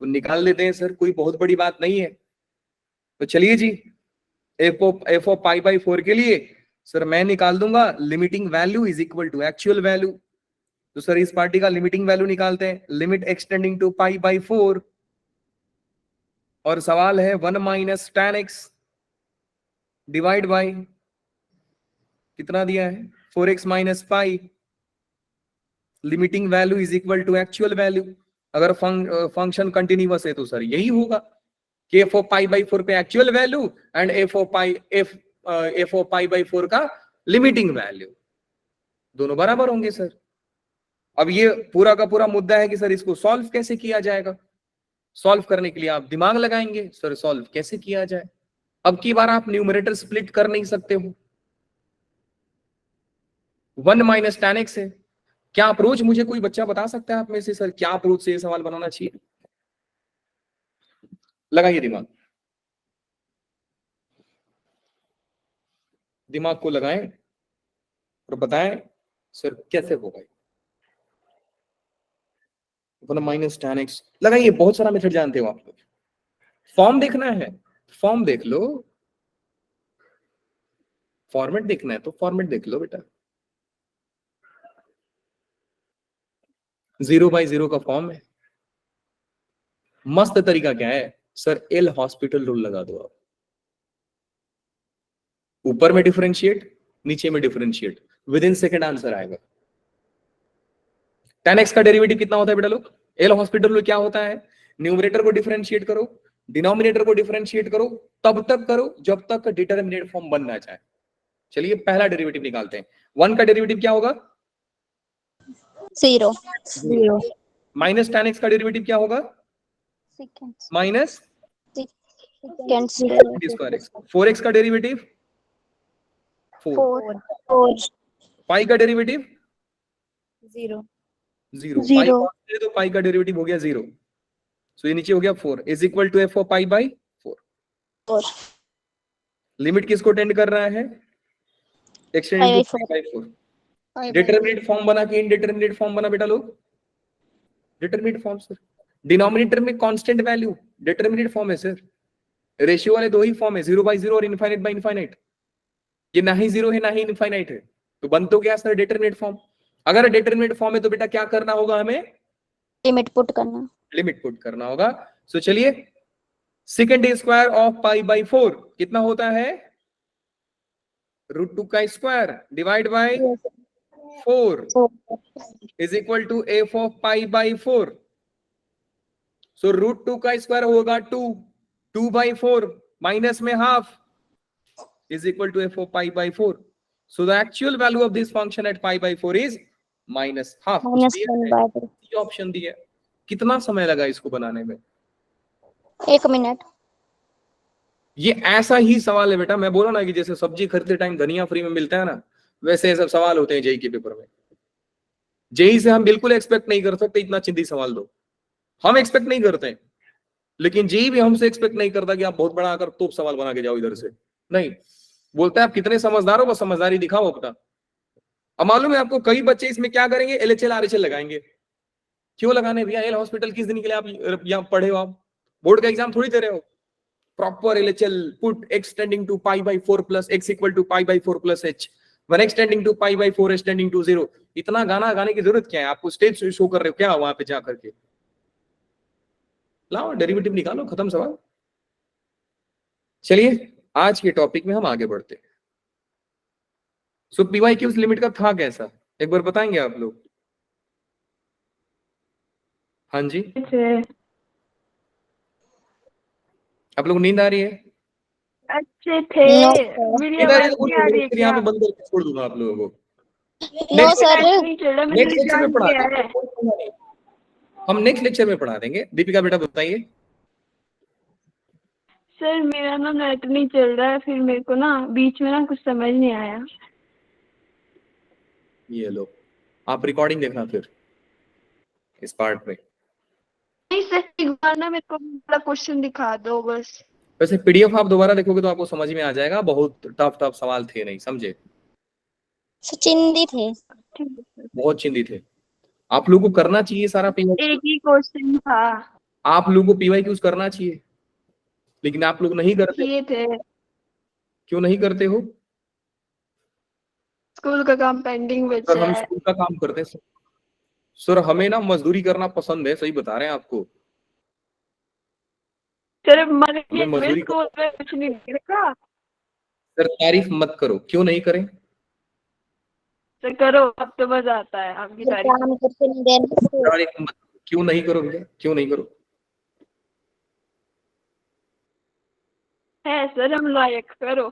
तो निकाल लेते हैं सर, कोई बहुत बड़ी बात नहीं है। तो चलिए जी, एफ ऑफ π/4 के लिए सर मैं निकाल दूंगा limiting value is equal to actual value. तो सर इस पार्टी का लिमिटिंग वैल्यू निकालते हैं, लिमिट एक्सटेंडिंग टू π/4, और सवाल है 1 minus tan x divide by कितना दिया है? 4x minus pi, limiting value is equal to actual value. अगर फंक्शन कंटिन्यूअस है तो सर यही होगा कि f ऑफ π/4 पे actual value and f of π/4 का लिमिटिंग वैल्यू। दोनों बराबर होंगे सर। अब ये पूरा का पूरा मुद्दा है कि सर इसको सॉल्व कैसे किया जाएगा। सॉल्व करने के लिए आप दिमाग लगाएंगे, सर सॉल्व कैसे किया जाए। अब की बार आप न्यूमरेटर स्प्लिट कर नहीं सकते हो, 1 माइनस tan x है। क्या अप्रोच मुझे कोई बच्चा बता सकता है आप में से, सर क्या अप्रोच से ये सवाल बनाना चाहिए? लगाइए दिमाग, दिमाग को लगाएं और बताएं सर कैसे होगा। 1 माइनस tan x लगाइए, बहुत सारा मेथड जानते हो आप लोग। फॉर्म देखना है, फॉर्म देख लो। फॉर्मेट देखना है तो फॉर्मेट देख लो बेटा। 0/0 का फॉर्म है। मस्त तरीका क्या है सर, एल हॉस्पिटल रूल लगा दो आप। ऊपर में डिफरेंशिएट, नीचे में differentiate, with in second answer आएगा। tan x का डेरिवेटिव कितना होता है बेटा लोग? एल हॉस्पिटल रूल क्या होता है, न्यूमरेटर को डिफरेंशिएट करो, डिनोमिनेटर को डिफरेंशिएट करो, तब तक करो जब तक डिटरमिनेट फॉर्म बन ना जाए। चलिए पहला डेरिवेटिव निकालते हैं। 1 का डेरिवेटिव क्या होगा? 0 0 माइनस tan x का डेरिवेटिव क्या होगा? Minus second square x। 4x का डेरिवेटिव 4। 4 पाई का डेरिवेटिव 0 0। 0 तो पाई का डेरिवेटिव हो गया 0। सो ये नीचे हो गया 4 is equal to f of pi by 4। 4 limit किसको टेंड कर रहा है? X tending to pi by 4। Determinate form बना कि इनडिटरमिनेट फॉर्म बना बेटा लोग? Determinate form sir. डिनोमिनेटर में कांस्टेंट वैल्यू, डिटरमिनेट फॉर्म है सर। रेशियो वाले दो ही फॉर्म है, 0/0 और इनफाइनाइट बाय इनफाइनाइट। ये ना ही 0 है ना ही इनफाइनाइट है, तो बन तो गया सर डिटरमिनेट फॉर्म। अगर डिटरमिनेट फॉर्म है तो बेटा क्या करना होगा हमें? लिमिट पुट करना। लिमिट पुट करना होगा। सो चलिए, second square of pi by 4 कितना होता है? √2 का square divide by 4 is equal to f of pi by 4। So √2 का स्क्वायर होगा 2, 2/4 माइनस में half is equal to f of pi by 4. So the actual value of this function at pi by 4 is minus half. ये ऑप्शन दिया। कितना समय लगा इसको बनाने में? 1 मिनट। ये ऐसा ही सवाल है बेटा, मैं बोला ना कि जैसे सब्जी खरीदते टाइम धनिया फ्री में मिलता है ना, वैसे सब सवाल होते हैं जेई के पेपर में। जेई से हम बिल्कुल एक्सपेक्ट नहीं कर सकते इतना चिंदी सवाल दो, हम एक्सपेक्ट नहीं करते। लेकिन जेई भी हमसे एक्सपेक्ट नहीं करता कि आप बहुत बड़ा आकर तोप सवाल बना के जाओ इधर से, नहीं। बोलता है आप कितने समझदार हो, बस समझदारी दिखाओ अपना। अब मालूम है आपको, कई बच्चे इसमें क्या करेंगे, एलएचएल आरएचएल लगाएंगे। क्यों लगाने भैया? एल हॉस्पिटल किस दिन के लिए आप यहाँ पढ़े हो? आप बोर्ड का एग्जाम थोड़ी दे रहे हो। Proper LHL put x tending to pi by 4 plus x equal to pi by 4 plus h, when x tending to pi by 4 h tending to 0। इतना गाना गाने की जरूरत क्या है? आपको स्टेज शो कर रहे हो क्या वहां पे जा करके? लाओ डेरिवेटिव निकालो, खत्म सवाल। चलिए आज के टॉपिक में हम आगे बढ़ते हैं। सो पीवाई की उस लिमिट का था कैसा, एक बार बताएंगे आप लोग? हाँ जी, आप लोग नींद आ रही है? अच्छे थे। मेरी नींद आ रही है आवाज तो नहीं आ रही है बोलो, यहाँ क्या? पे बंद करके छोड़ दूंगा आप लोगों को। No sir. नहीं चल रहा, मैंने नेक्स्ट लेक्चर में रिचार्ज पढ़ा किया है। देंगे, हम नेक्स्ट लेक्चर में पढ़ा देंगे। दीपिका बेटा बताइए। सर मेरा ना नेट नहीं चल रहा है, फिर मेरे को ना बीच में ना कुछ समझ नहीं आया। ये लो, आप रिकॉर्डिंग देखना फिर इस पार्ट में। नहीं सर, एक बार ना मेरे को पूरा क्वेश्चन दिखा दो बस। वैसे पीडीएफ आप दोबारा देखोगे तो आपको समझ में आ जाएगा, बहुत टफ टफ सवाल थे, नहीं समझे? चिंदी थे। ठीक है सर। बहुत चिंदी थे। आप लोगों को करना चाहिए सारा पीवाई, एक ही क्वेश्चन था। आप लोगों को पीवाई क्यूज करना चाहिए, लेकिन आप लोग नहीं करते। किए थे। क्यों नहीं करते हो? स्कूल का काम पेंडिंग सर बचा हम है। स्कूल का काम करते हैं सर, हमें ना मजदूरी करना पसंद है, सही बता रहे हैं आपको। सर हमारे हमें मजदूरी स्कूल में कुछ नहीं देखा। सर तारीफ मत करो, क्यों नहीं करें? सर करो, अब तो मजा आता है आपकी तारीफ। काम करके नहीं देना। तारीफ मत, क्यों नहीं करो भैया, क्यों नहीं करो? है सर हम, लायक, करो।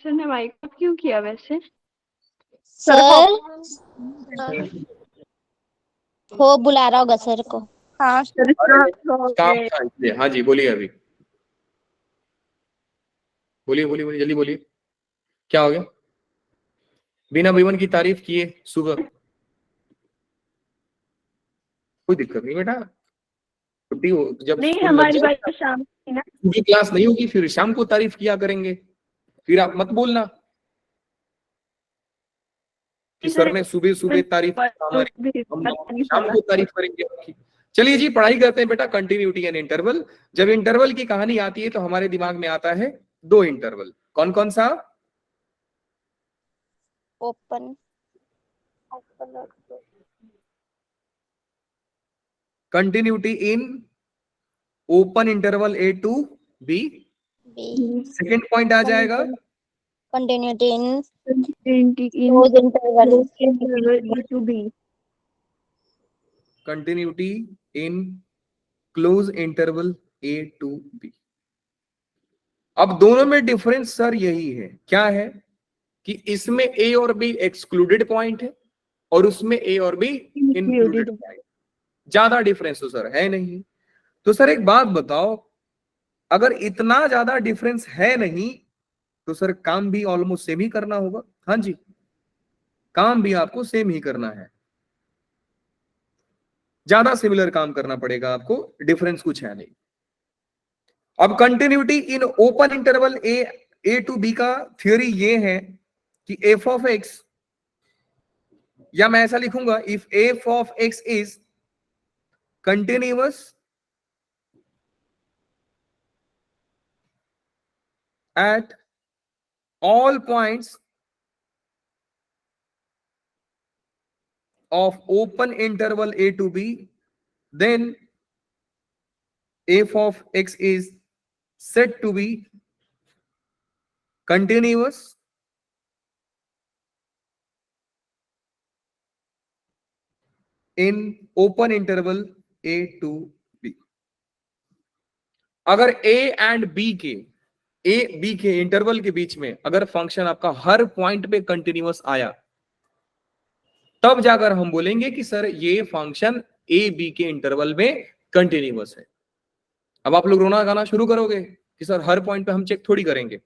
सर ने माइक ऑफ क्यों किया वैसे? सर वो बुला रहा होगा सर को। हाँ सर काम था इसलिए। हाँ जी बोलिए, अभी बोलिए बोलिए बोलिए, जल्दी बोलिए, क्या हो गया? बिना विवन की तारीफ किए सुबह, कोई दिक्कत नहीं बेटा, छुट्टी हो जब नहीं, स्कूल लग हमारी जाए बात शाम की ना। पूरी क्लास नहीं होगी, फिर शाम को तारीफ किया करेंगे, फिर आप मत बोलना कि सर ने सुबह सुबह तारीफ हमारी, हम शाम को तारीफ करेंगे आपकी। चलिए जी पढ़ाई करते हैं बेटा, कंटिन्यूटी एंड इंटरवल। जब इंटरवल की कहानी आती है तो हमारे दिमाग में आता है दो इंटरवल, कौन कौन सा? Open continuity in open interval A to B. B, second point आ जाएगा continuity in in close interval A to B. Continuity in close interval A to B. अब दोनों में डिफरेंस सर यही है, क्या है कि इसमें ए और बी एक्सक्लूडेड पॉइंट है और उसमें ए और बी इंक्लूडेड पॉइंट। ज्यादा डिफरेंस तो सर है नहीं। तो सर एक बात बताओ, अगर इतना ज्यादा डिफरेंस है नहीं तो सर काम भी ऑलमोस्ट सेम ही करना होगा। हाँ जी, काम भी आपको सेम ही करना है, ज्यादा सिमिलर काम करना पड़ेगा आपको, डिफरेंस कुछ है नहीं। अब continuity in open interval A to b का थ्योरी ये है कि एफ ऑफ एक्स, या मैं ऐसा लिखूंगा, if F of x is continuous at all points of open interval a to b, then f of x is said to be continuous in open interval a to b। अगर a एंड b के, a b के इंटरवल के बीच में अगर फंक्शन आपका हर पॉइंट पे कंटिन्यूअस आया, तब जाकर हम बोलेंगे कि सर ये फंक्शन ए बी के इंटरवल में कंटिन्यूअस है। अब आप लोग रोना गाना शुरू करोगे कि सर हर पॉइंट पे हम चेक थोड़ी करेंगे।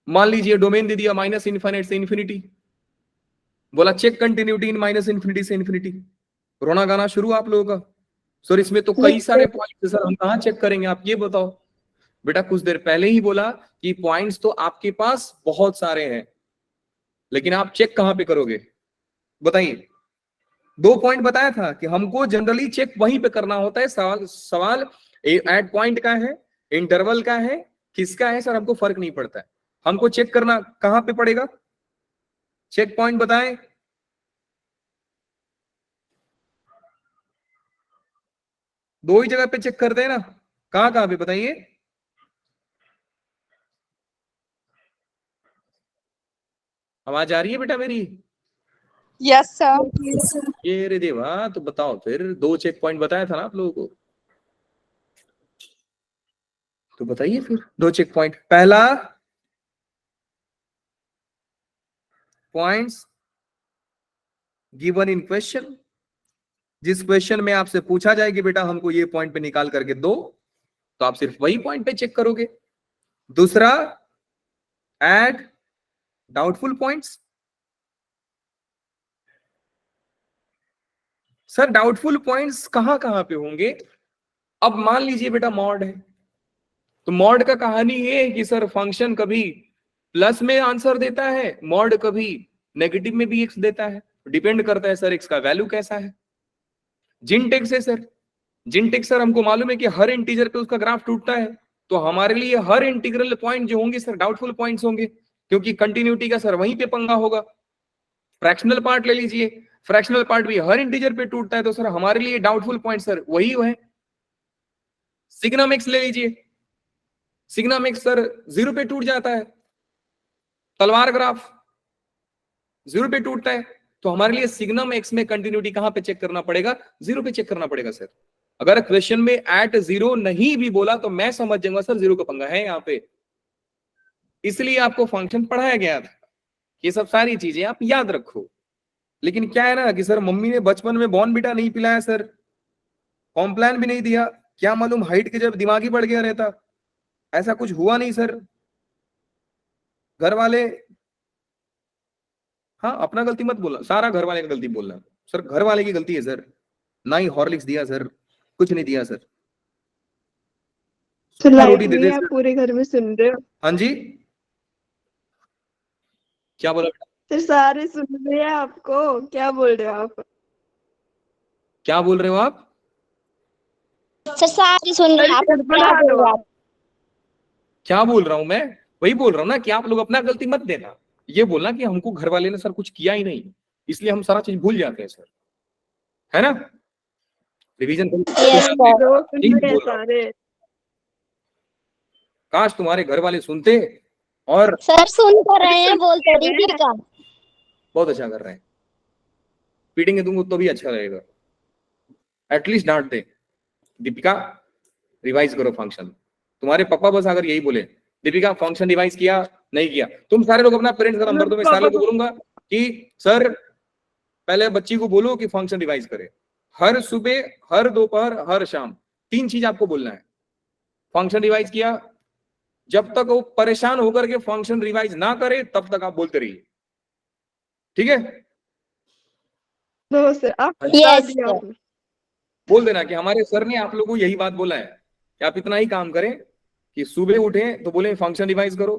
मान लीजिए डोमेन दे दिया माइनस इनफाइनाइट से इन्फिनिटी, बोला check continuity in minus infinity से इन्फिनिटी, रोना गाना शुरू आप लोगों का। सर इसमें तो कई सारे पॉइंट्स है सर, हम कहां चेक करेंगे, आप ये बताओ। बेटा कुछ देर पहले ही बोला कि पॉइंट्स तो आपके पास बहुत सारे हैं, लेकिन आप चेक कहां पे करोगे बताइए। 2 पॉइंट बताया था कि हमको जनरली चेक वहीं पे करना होता है। सवाल एट पॉइंट का है, इंटरवल का है, किसका है सर, हमको फर्क नहीं पड़ता है, हमको चेक करना कहां पे पड़ेगा, चेक पॉइंट बताएं। दो ही जगह पे चेक करते हैं ना, कहां कहां पे बताइए। आवाज आ रही है बेटा मेरी? Yes sir. ये रे देवा, तो बताओ फिर, 2 चेक पॉइंट बताया था ना आप लोगों को, तो बताइए फिर 2 चेक पॉइंट। पहला पॉइंट्स गिवन इन क्वेश्चन, जिस क्वेश्चन में आपसे पूछा जाए कि बेटा हमको ये पॉइंट पे निकाल करके दो, तो आप सिर्फ वही पॉइंट पे चेक करोगे। दूसरा add doubtful points. Sir doubtful points कहां कहां पे होंगे? अब मान लीजिए बेटा मॉड है, तो मॉड का कहानी ये है कि सर फंक्शन कभी प्लस में आंसर देता है, मॉड कभी नेगेटिव में भी एक्स देता है, डिपेंड करता है सर एक्स का वैल्यू कैसा है। जिनटेक्स है सर, जिनटेक्स सर हमको मालूम है कि हर इंटीजर पे उसका ग्राफ टूटता है, तो हमारे लिए हर इंटीग्रल पॉइंट जो होंगे सर डाउटफुल पॉइंट्स होंगे, क्योंकि कंटिन्यूटी का सर वहीं पे पंगा होगा। फ्रैक्शनल पार्ट ले लीजिए, फ्रैक्शनल पार्ट भी हर इंटीजर पे टूटता है, तो सर हमारे लिए डाउटफुल पॉइंट सर वही है। सिग्नम एक्स ले लीजिए, सिग्नम एक्स सर 0 पे टूट जाता है, तलवार ग्राफ 0 पे टूटता है, तो हमारे लिए सिग्नम एक्स में कंटिन्यूटी कहां पे चेक करना पड़ेगा, 0 पे चेक करना पड़ेगा सर। अगर क्वेश्चन में एट 0 नहीं भी बोला तो मैं समझ जाऊंगा सर 0 का पंगा है यहाँ पे। इसलिए आपको फंक्शन पढ़ाया गया था। ये सब सारी चीजें आप याद रखो। लेकिन क्या है ना कि सर मम्मी ने बचपन में बॉर्नविटा नहीं पिलाया सर, कॉम्प्लान भी नहीं दिया, क्या मालूम हाइट के जब दिमाग ही बढ़ गया रहता। ऐसा कुछ हुआ नहीं सर। घर वाले, हाँ अपना गलती मत बोलना, सारा घर वाले का गलती बोलना। सर घर वाले की गलती है सर, ना ही हॉर्लिक्स दिया सर, कुछ नहीं दिया सर। तो सूखा लाइव रोटी दे में दे आप सर। पूरे घर में सुन रहे हो? हाँ जी, क्या बोला बेटा? सर सारे सुन रहे हैं आपको, क्या बोल रहे हो आप? क्या बोल रहे हो आप? सर सारी सुन रहे हैं आप, सर क्या बोल रहे हो आप? क्या बोल रहा हूं मैं? वही बोल रहा हूं ना कि आप लोग अपना गलती मत देना। ये बोलना कि हमको घर वाले ने सर कुछ किया ही नहीं, इसलिए हम सारा चीज भूल जाते हैं सर, है ना? Revision yes sir. लोग सुन रहे हैं सारे। काश तुम्हारे घर वाले सुनते। और सर सुन तो रहे हैं, बोल तो रही थी का। बहुत अच्छा कर रहे हैं। पीटेंगे तुमको तो भी अच्छा रहेगा, एटलीस्ट डांट दे। दीपिका रिवाइज करो फंक्शन। तुम्हारे पापा बस अगर यही बोले दीपिका फंक्शन रिवाइज किया नहीं किया, तुम सारे लोग अपना पेरेंट्स का नंबर दो, मैं सारे को बोलूंगा कि सर पहले बच्ची को बोलो कि फंक्शन रिवाइज करे। हर सुबह, हर दोपहर, हर शाम 3 चीज आपको बोलना है। फंक्शन रिवाइज किया, जब तक वो परेशान होकर के फंक्शन रिवाइज ना करे तब तक आप बोलते रहिए, ठीक है? नो सर, आप यस दिया सर। आपने। बोल देना कि हमारे सर ने आप लोगों को यही बात बोला है कि आप इतना ही काम करें कि सुबह उठे तो बोले फंक्शन रिवाइज करो,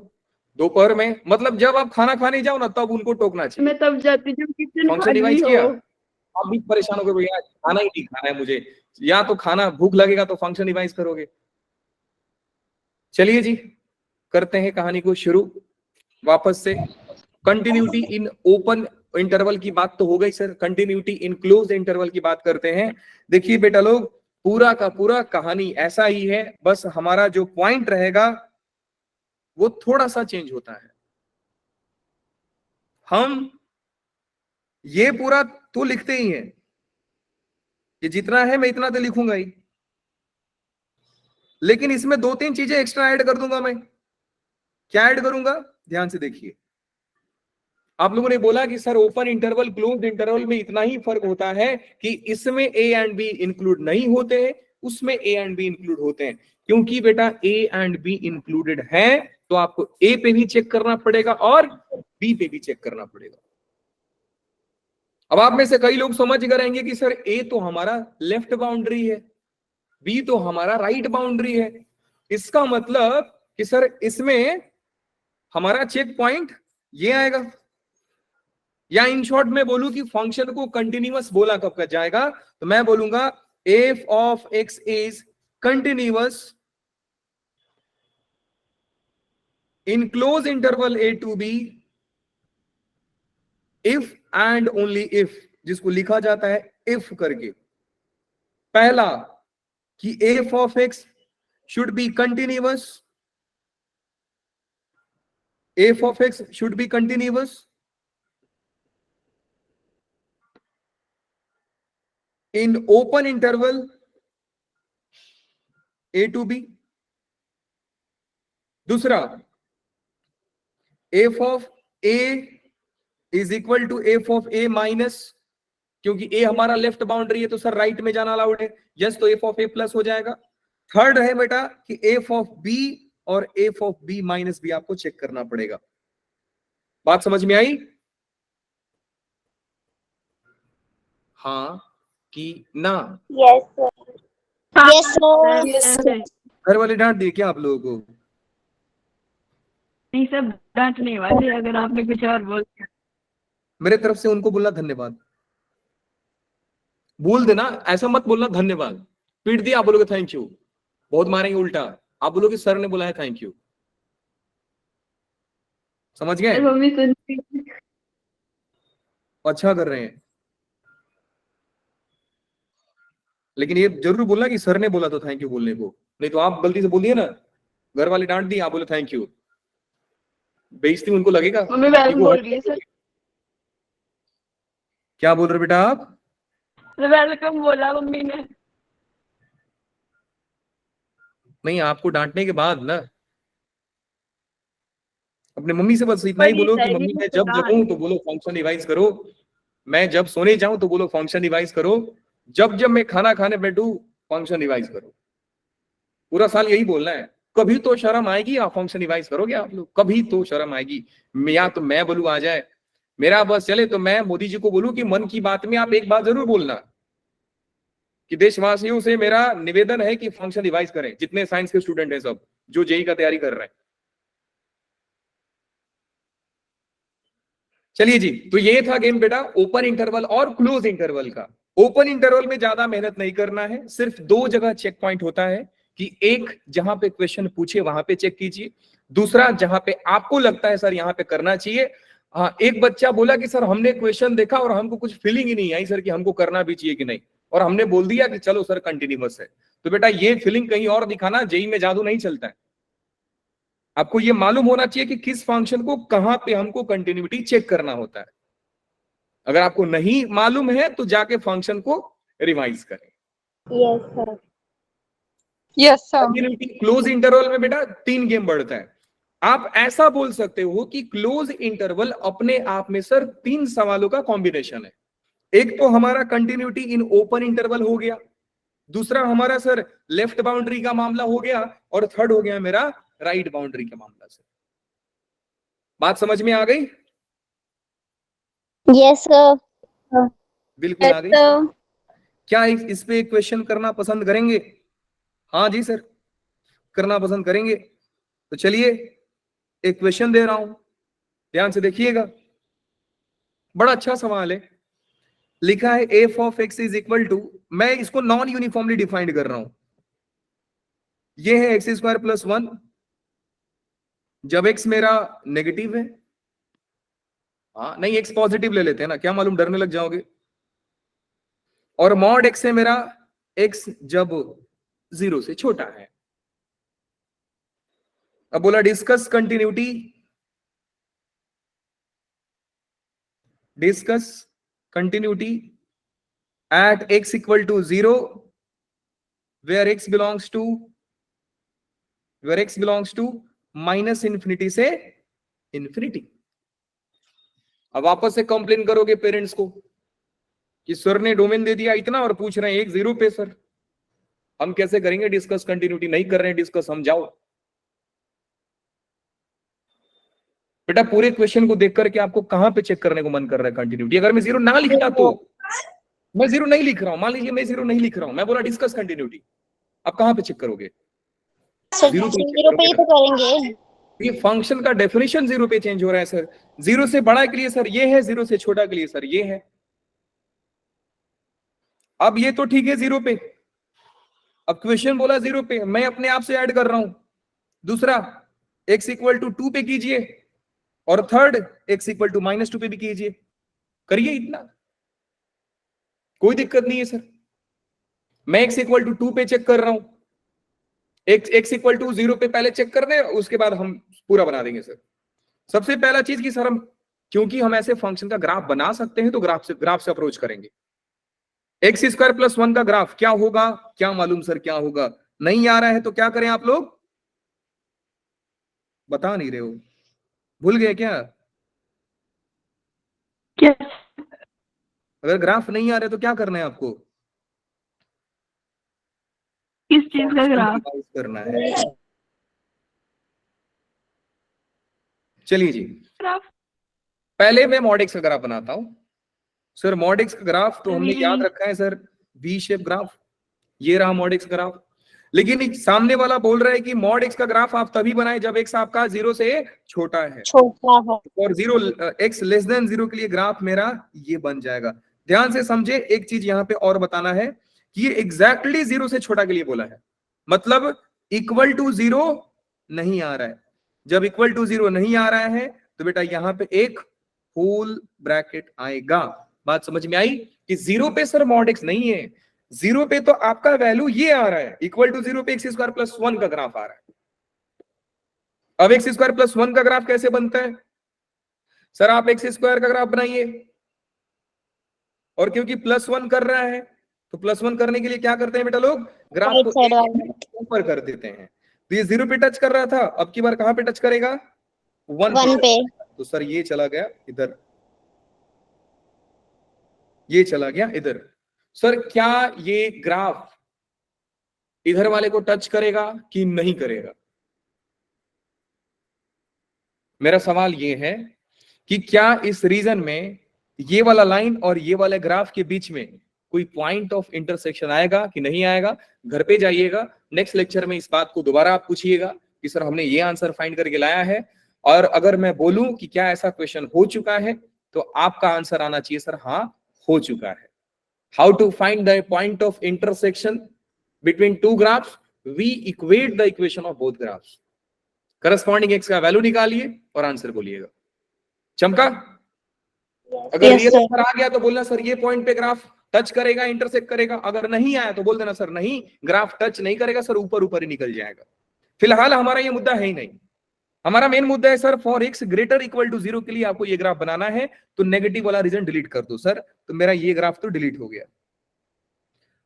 दोपहर में मतलब जब आप खाना खाने जाओ ना तब उनको टोकना चाहिए। मैं तब जाती जब किचन फंक्शन खाली रिवाइज हो। किया, आप भी परेशान हो गए भैया खाना ही नहीं खाना है मुझे, या तो खाना भूख लगेगा तो फंक्शन रिवाइज करोगे। चलिए जी, करते हैं कहानी को शुरू वापस से। कंटिन्यूटी इन ओपन इंटरवल की बात तो हो गई sir, continuity in close interval की बात करते हैं। देखिए बेटा लोग, पूरा का पूरा कहानी ऐसा ही है, बस हमारा जो पॉइंट रहेगा वो थोड़ा सा चेंज होता है। हम ये पूरा तो लिखते ही हैं, ये जितना है मैं इतना तो लिखूंगा ही, लेकिन इसमें 2-3 चीजें एक्स्ट्रा ऐड कर दूंगा मैं। क्या ऐड करूंगा? ध्यान से देखिए। आप लोगों ने बोला कि sir open interval closed interval में इतना ही फर्क होता है कि इसमें ए एंड बी इंक्लूड नहीं होते हैं, उसमें ए एंड बी इंक्लूड होते हैं। क्योंकि बेटा ए एंड बी इंक्लूडेड है तो आपको ए पे भी चेक करना पड़ेगा और बी पे भी चेक करना पड़ेगा। अब आप में से कई लोग समझ कर रहेंगे कि सर ए तो हमारा लेफ्ट बाउंड्री है, बी तो हमारा राइट बाउंड्री है, इसका मतलब कि सर इसमें हमारा चेक पॉइंट ये आएगा। या इन शॉर्ट में बोलूं कि फंक्शन को कंटिन्यूअस बोला कब कर जाएगा, तो मैं बोलूंगा f of x is continuous in close interval A to b if and only if, जिसको लिखा जाता है इफ करके। पहला कि f of x should be continuous, f of x should be continuous in open interval a to b। दूसरा, f of a is equal to f of a minus, क्योंकि a हमारा लेफ्ट बाउंड्री है तो सर राइट में जाना अलाउड है, यस तो f of a प्लस हो जाएगा। थर्ड है बेटा कि f of b और f of b माइनस भी आपको चेक करना पड़ेगा। बात समझ में आई? हाँ कि ना? Yes sir. Yes sir. घर वाले डांट दिए क्या आप लोगों को? नहीं सब डांटने वाले, अगर आपने कुछ और बोल दिया। मेरे तरफ से उनको बोलना धन्यवाद बोल देना, ऐसा मत बोलना धन्यवाद। पीट दिया आप बोलोगे थैंक यू, बहुत मारेंगे उल्टा। आप बोलोगे सर ने बोला है थैंक यू। समझ गए? मम्मी सुनती। अच्छा कर रहे हैं, लेकिन ये जरूर बोलना कि सर ने बोला तो थैंक यू बोलने को, नहीं तो आप गलती से बोल दिए ना, घर वाले डांट दिए, आप बोले थैंक यू, बेइज्जती उनको लगेगा। मम्मी वेलकम बोल रही है सर। क्या बोल रहे बेटा आप? वेलकम बोला मम्मी ने। नहीं, आपको डांटने के बाद ना अपने मम्मी से बस इतना ही पर बोलो कि exactly मम्मी मैं तो जब पता जगूं तो बोलो फंक्शन रिवाइज करो, मैं जब सोने जाऊं तो बोलो फंक्शन रिवाइज करो, जब जब मैं खाना खाने बैठूं फंक्शन रिवाइज करो। पूरा साल यही बोलना है। कभी तो शर्म आएगी, आप फंक्शन रिवाइज करोगे आप लोग, कभी तो शर्म आएगी। या तो मैं बोलूं आ जाए, मेरा बस चले तो मैं मोदी जी को बोलूं कि मन की बात में आप एक बात जरूर बोलना कि देशवासियों से मेरा निवेदन है कि फंक्शन रिवाइज करें, जितने साइंस के स्टूडेंट हैं सब जो जेई का तैयारी कर रहे हैं। चलिए जी, तो ये था गेम बेटा ओपन इंटरवल और क्लोज इंटरवल का। ओपन इंटरवल में ज्यादा मेहनत नहीं करना है, सिर्फ दो जगह चेक पॉइंट होता है कि एक जहां पे क्वेश्चन पूछे वहां पे चेक कीजिए, दूसरा जहां पे आपको लगता है सर यहां पे करना चाहिए। हाँ, एक बच्चा बोला कि सर हमने क्वेश्चन देखा और हमको कुछ फीलिंग ही नहीं आई सर कि हमको करना भी चाहिए कि नहीं, और हमने बोल दिया कि चलो सर कंटिन्यूअस है। तो बेटा ये फीलिंग कहीं और दिखाना, जेई में जादू नहीं चलता है। आपको ये मालूम होना चाहिए कि किस फंक्शन को कहां पे हमको कंटिन्यूटी चेक करना होता है। अगर आपको नहीं मालूम है तो जाके फंक्शन को रिवाइज करें। Yes sir. Yes, sir. Continuity close interval में बेटा 3 गेम बढ़ता है। आप ऐसा बोल सकते हो कि क्लोज इंटरवल अपने आप में सर 3 सवालों का कॉम्बिनेशन है। एक तो हमारा कंटिन्यूटी इन ओपन इंटरवल हो गया, दूसरा हमारा सर लेफ्ट बाउंड्री का मामला हो गया, और थर्ड हो गया मेरा राइट बाउंड्री का मामला। सर बात समझ में आ गई? Yes sir. बिल्कुल आ Yes, गई। sir. क्या इस पे क्वेश्चन करना पसंद करेंगे? हाँ जी सर, करना पसंद करेंगे। तो चलिए एक क्वेश्चन दे रहा हूं, ध्यान से देखिएगा। बड़ा अच्छा सवाल है। लिखा है f of x is equal to, मैं इसको नॉन यूनिफॉर्मली डिफाइंड कर रहा हूं। ये है एक्स स्क्वायर प्लस 1 जब एक्स मेरा नेगेटिव है। हाँ नहीं, एक्स पॉजिटिव ले लेते हैं ना, क्या मालूम डरने लग जाओगे। और मॉड एक्स है मेरा एक्स जब 0 से छोटा है। अब बोला discuss continuity, discuss continuity at x equal to 0 where x belongs to minus infinity से इन्फिनिटी। अब वापस से कंप्लेन करोगे पेरेंट्स को कि सर ने डोमेन दे दिया इतना और पूछ रहे हैं 1 0 पे। सर हम कैसे करेंगे डिस्कस, कंटिन्यूटी नहीं कर रहे हैं डिस्कस, हम जाओ। बेटा पूरे क्वेश्चन को देख करके आपको कहां पे चेक करने को मन कर रहा है कंटिन्यूटी? अगर मैं 0 ना लिखता तो, मैं 0 नहीं लिख रहा हूं, मान लीजिए मैं 0 नहीं लिख रहा हूं, मैं बोला डिस्कस कंटिन्यूटी, आप कहां पे चेक करोगे? 0 पे चेक 0 पे ही करोगे। तो करेंगे। ये फंक्शन का डेफिनेशन 0 पे चेंज हो रहा है सर। 0 से बड़ा के लिए सर ये है, 0 से छोटा के लिए सर ये है। अब ये तो ठीक है 0 पे, अब क्वेश्चन बोला 0 पे, मैं अपने आप से ऐड कर रहा हूं। दूसरा x इक्वल टू 2 पे कीजिए, और थर्ड x इक्वल टू -2 पे भी कीजिए, करिए इतना, कोई दिक्कत नहीं है सर। मैं x इक्वल टू 2 पे चेक कर रहा हूं, x इक्वल टू 0 पे पहले चेक कर रहे हैं, उसके बाद हम पूरा बना देंगे सर। सबसे पहला चीज की सर हम, क्योंकि हम ऐसे फंक्शन का ग्राफ बना सकते हैं तो ग्राफ से अप्रोच करेंगे। एक्स स्क्वायर प्लस 1 का ग्राफ क्या होगा, क्या मालूम सर क्या होगा? नहीं आ रहा है तो क्या करें आप लोग? बता नहीं रहे हो, भूल गए क्या? क्या? अगर ग्राफ नहीं आ रहे तो क्या करना है आपको? किस चीज का ग्राफ? करना है। चलिए जी, ग्राफ? पहले मैं मॉड एक्स का ग्राफ बनाता हूं। सर मॉड एक्स का ग्राफ तो हमने याद रखा है सर, वी शेप ग्राफ। ये रहा मॉड एक्स ग्राफ। लेकिन एक सामने वाला बोल रहा है कि मॉड एक्स का ग्राफ आप तभी बनाए जब एक्स आपका 0 से छोटा है, और 0 एक्स लेस देन 0 के लिए ग्राफ मेरा ये बन जाएगा। ध्यान से समझे, एक चीज यहां पे और बताना है कि ये एग्जैक्टली 0 से छोटा के लिए बोला है, मतलब इक्वल टू 0 नहीं आ रहा है। जब इक्वल टू 0 नहीं आ रहा है तो बेटा यहां पे एक होल ब्रैकेट आएगा। बात समझ में आई कि 0 पे सर मॉड एक्स नहीं है, 0 पे तो आपका वैल्यू ये आ रहा है, इक्वल टू 0 पे एक्स स्क्वायर प्लस 1 का ग्राफ आ रहा है। अब एक्स स्क्वायर प्लस 1 का ग्राफ कैसे बनता है? सर आप एक्स स्क्वायर का ग्राफ बनाइए, और क्योंकि प्लस 1 कर रहा है तो प्लस 1 करने के लिए क्या करते हैं बेटा लोग? ग्राफ को ऊपर कर देते हैं। तो ये 0 पे टच कर रहा था, अब की बार कहां पे टच करेगा? वन पे। तो सर ये चला गया इधर, ये चला गया इधर। सर क्या ये ग्राफ इधर वाले को टच करेगा कि नहीं करेगा? मेरा सवाल ये है कि क्या इस रीजन में ये वाला लाइन और ये वाले ग्राफ के बीच में कोई पॉइंट ऑफ इंटरसेक्शन आएगा कि नहीं आएगा? घर पे जाइएगा, नेक्स्ट लेक्चर में इस बात को दोबारा आप पूछिएगा कि सर हमने ये आंसर फाइंड करके लाया है, और अगर मैं बोलूं कि क्या ऐसा क्वेश्चन हो चुका है तो आपका आंसर आना चाहिए सर हाँ हो चुका है। How to find the point of intersection between two graphs? We equate the equation of both graphs. Corresponding x का वैल्यू निकालिए और आंसर बोलिएगा। चमका? अगर Yes, रियल sir. आंसर आ गया तो बोलना सर ये पॉइंट पे ग्राफ टच करेगा, इंटरसेक्ट करेगा। अगर नहीं आया तो बोल देना सर नहीं, ग्राफ टच नहीं करेगा सर, ऊपर ऊपर ही निकल जाएगा। फिलहाल हमारा ये मुद्दा है ही नहीं। हमारा मेन मुद्दा है sir for x greater equal to 0 के लिए आपको ये ग्राफ बनाना है, तो नेगेटिव वाला रीजन डिलीट कर दो सर। तो मेरा ये ग्राफ तो डिलीट हो गया।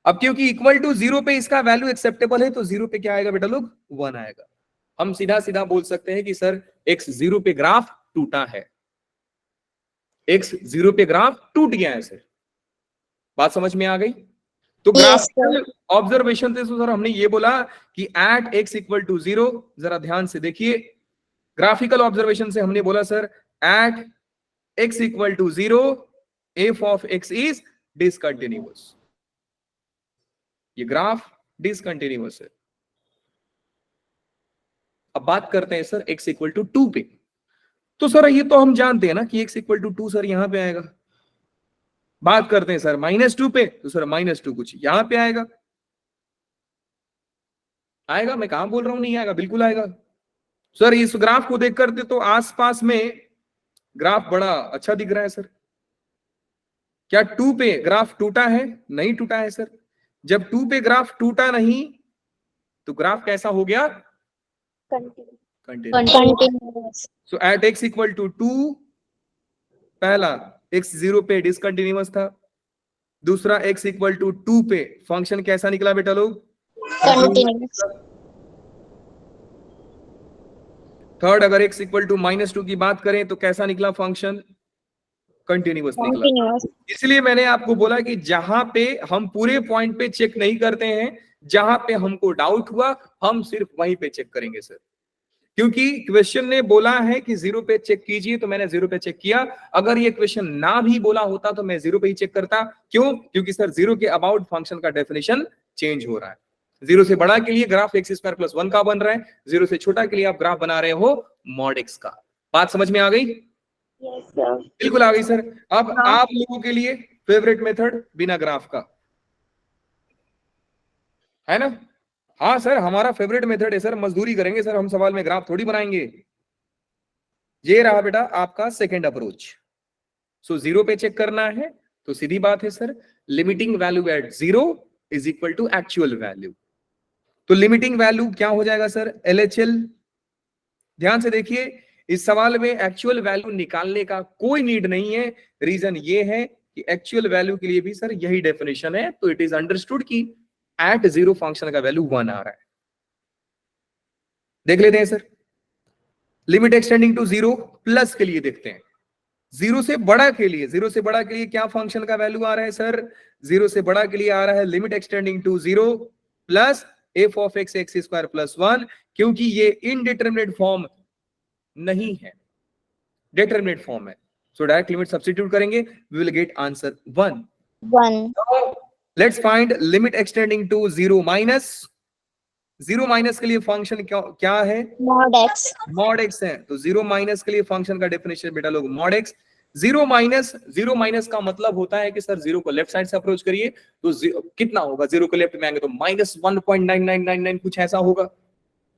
अब क्योंकि इक्वल टू 0 पे इसका वैल्यू एक्सेप्टेबल है तो 0 पे क्या आएगा बेटा लोग? 1 आएगा। हम सीधा सीधा बोल सकते हैं कि सर एक्स 0 पे ग्राफ टूटा है, एक्स 0 पे ग्राफ टूट गया है सर। बात समझ में आ गई? तो Yes, ग्राफिकल ऑब्जर्वेशन से सर हमने ये बोला कि एट एक्स इक्वल टू 0, जरा ध्यान से देखिए, ग्राफिकल ऑब्जर्वेशन से हमने बोला sir at x equal to 0 f of x is discontinuous. ये ग्राफ डिसकंटिन्यूअस है। अब बात करते हैं सर x इक्वल टू 2 पे। तो सर ये तो हम जानते हैं ना कि x इक्वल टू 2 सर यहां पे आएगा। बात करते हैं सर -2 पे, तो सर -2 कुछ यहां पे आएगा। आएगा? मैं कहां बोल रहा हूं नहीं आएगा, बिल्कुल आएगा सर। इस ग्राफ को देख करते तो आसपास में ग्राफ बड़ा अच्छा दिख रहा है सर। क्या 2 पे ग्राफ टूटा है? नहीं टूटा है सर। जब 2 पे ग्राफ टूटा नहीं तो ग्राफ कैसा हो गया? Continuous. So at x equal to 2, पहला x 0 पे डिसकंटिन्यूअस था, दूसरा x इक्वल टू 2 पे फंक्शन कैसा निकला बेटा लोग? Continuous. थर्ड अगर x इक्वल टू -2 की बात करें तो कैसा निकला फंक्शन? कंटिन्यूअस निकला। Continuous. इसलिए मैंने आपको बोला कि जहां पे हम पूरे पॉइंट पे चेक नहीं करते हैं, जहां पे हमको डाउट हुआ हम सिर्फ वहीं पे चेक करेंगे सर। क्योंकि क्वेश्चन ने बोला है कि 0 पे चेक कीजिए, तो मैंने 0 पे चेक किया। अगर ये क्वेश्चन ना भी बोला होता तो मैं 0 पे ही चेक करता। क्यों? क्योंकि सर 0 के अबाउट फंक्शन का डेफिनेशन चेंज हो रहा है। 0 से बड़ा के लिए ग्राफ x² + 1 का बन रहा है, 0 से छोटा के लिए आप ग्राफ बना रहे हो मॉड x का। बात समझ में आ गई? Yes sir. बिल्कुल आ गई सर। अब हाँ। आप लोगों के लिए फेवरेट मेथड बिना ग्राफ का है ना? हाँ सर हमारा फेवरेट मेथड है सर, मजदूरी करेंगे सर, हम सवाल में ग्राफ थोड़ी बनाएंगे। ये रहा बेटा आपका सेकंड अप्रोच। सो 0 पे चेक करना है तो सीधी बात है sir, limiting value at 0 is equal to actual value. तो लिमिटिंग वैल्यू क्या हो जाएगा सर? LHL। ध्यान से देखिए, इस सवाल में एक्चुअल वैल्यू निकालने का कोई नीड नहीं है। रीजन ये है कि एक्चुअल वैल्यू के लिए भी सर यही डेफिनेशन है, तो इट इज अंडरस्टूड कि एट 0 फंक्शन का वैल्यू 1 आ रहा है। देख लेते हैं sir, limit extending to 0 plus के लिए देखते हैं। 0 से बड़ा के लिए, 0 से बड़ा के लिए क्या फंक्शन का वैल्यू आ रहा है सर? 0 से बड़ा के लिए आ रहा है limit extending to 0 plus f of x x² + 1, क्योंकि ये इनडिटरमिनेट फॉर्म नहीं है, डिटरमिनेट फॉर्म है। सो डायरेक्ट लिमिट सब्स्टिट्यूट करेंगे, we will get answer 1। 1. Let's find limit extending to 0 minus. 0 minus के लिए फंक्शन क्या है? Mod X. मॉड x है। तो 0 माइनस के लिए फंक्शन का डेफिनेशन बेटा लोग मॉड x। 0 माइनस का मतलब होता है कि सर 0 को लेफ्ट साइड से अप्रोच करिए तो कितना होगा? 0 को लेफ्ट में आएंगे तो -1.9999 कुछ ऐसा होगा।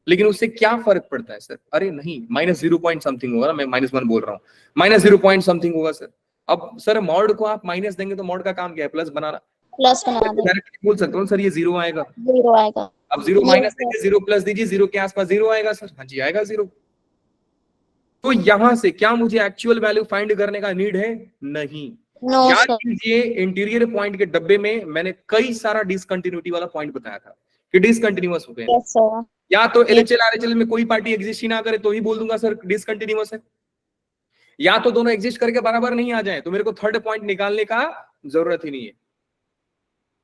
लेकिन उससे क्या फर्क पड़ता है सर? अरे नहीं, -0 पॉइंट समथिंग होगा ना, मैं -1 बोल रहा हूँ, -0 पॉइंट समथिंग होगा सर। अब सर मॉड को आप माइनस देंगे तो मॉड का काम क्या है? प्लस बनाना। प्लस बना दे, डायरेक्ट बोल सकता हूँ सर ये 0 आएगा। 0 आएगा। अब 0 माइनस दीजिए, 0 प्लस दीजिए, 0 के आसपास 0 आएगा सर। हाँ जी आएगा 0। तो यहां से क्या मुझे एक्चुअल वैल्यू फाइंड करने का नीड है? नहीं। नो याद सर। कीजिए इंटीरियर पॉइंट के डब्बे में मैंने कई सारा डिसकंटिन्यूटी वाला पॉइंट बताया था कि डिसकंटिन्यूअस हो गए। Yes sir. या तो LHL RHL में कोई पार्टी एग्जिस्ट ही ना करे तो ही बोल दूंगा सर डिसकंटिन्यूअस है, या तो दोनों एग्जिस्ट करके बराबर नहीं आ जाए तो मेरे को थर्ड पॉइंट निकालने का जरूरत ही नहीं है।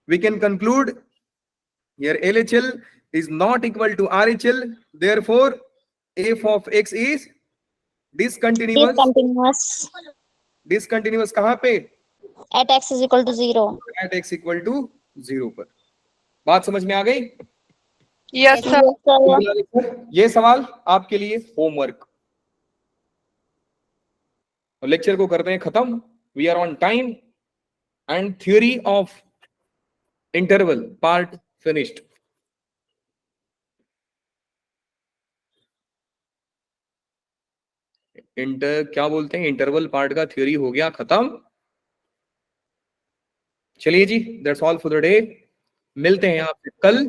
We can conclude here LHL is not equal to RHL, therefore f of x is discontinuous। Discontinuous discontinuous कहां पे? at x is equal to 0. at x equal to 0 पर। बात समझ में आ गई? Yes, sir. Yes, sir. ये सवाल आपके लिए होमवर्क। लेक्चर को करते हैं खत्म। We are on time and theory of interval part finished. क्या बोलते हैं, इंटरवल पार्ट का थ्योरी हो गया खत्म। चलिए जी, that's all for the day. मिलते हैं आपसे कल,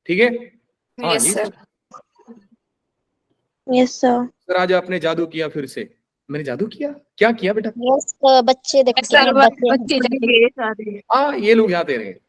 ठीक है? हाँ यस जी सर। Yes, sir. सर, आज आपने जादू किया फिर से। मैंने जादू किया? क्या किया बेटा? Yes, बच्चे देखो सर कितने बच्चे हैं। बच्चे ये सारे हाँ, ये लोग याद दे रहे हैं।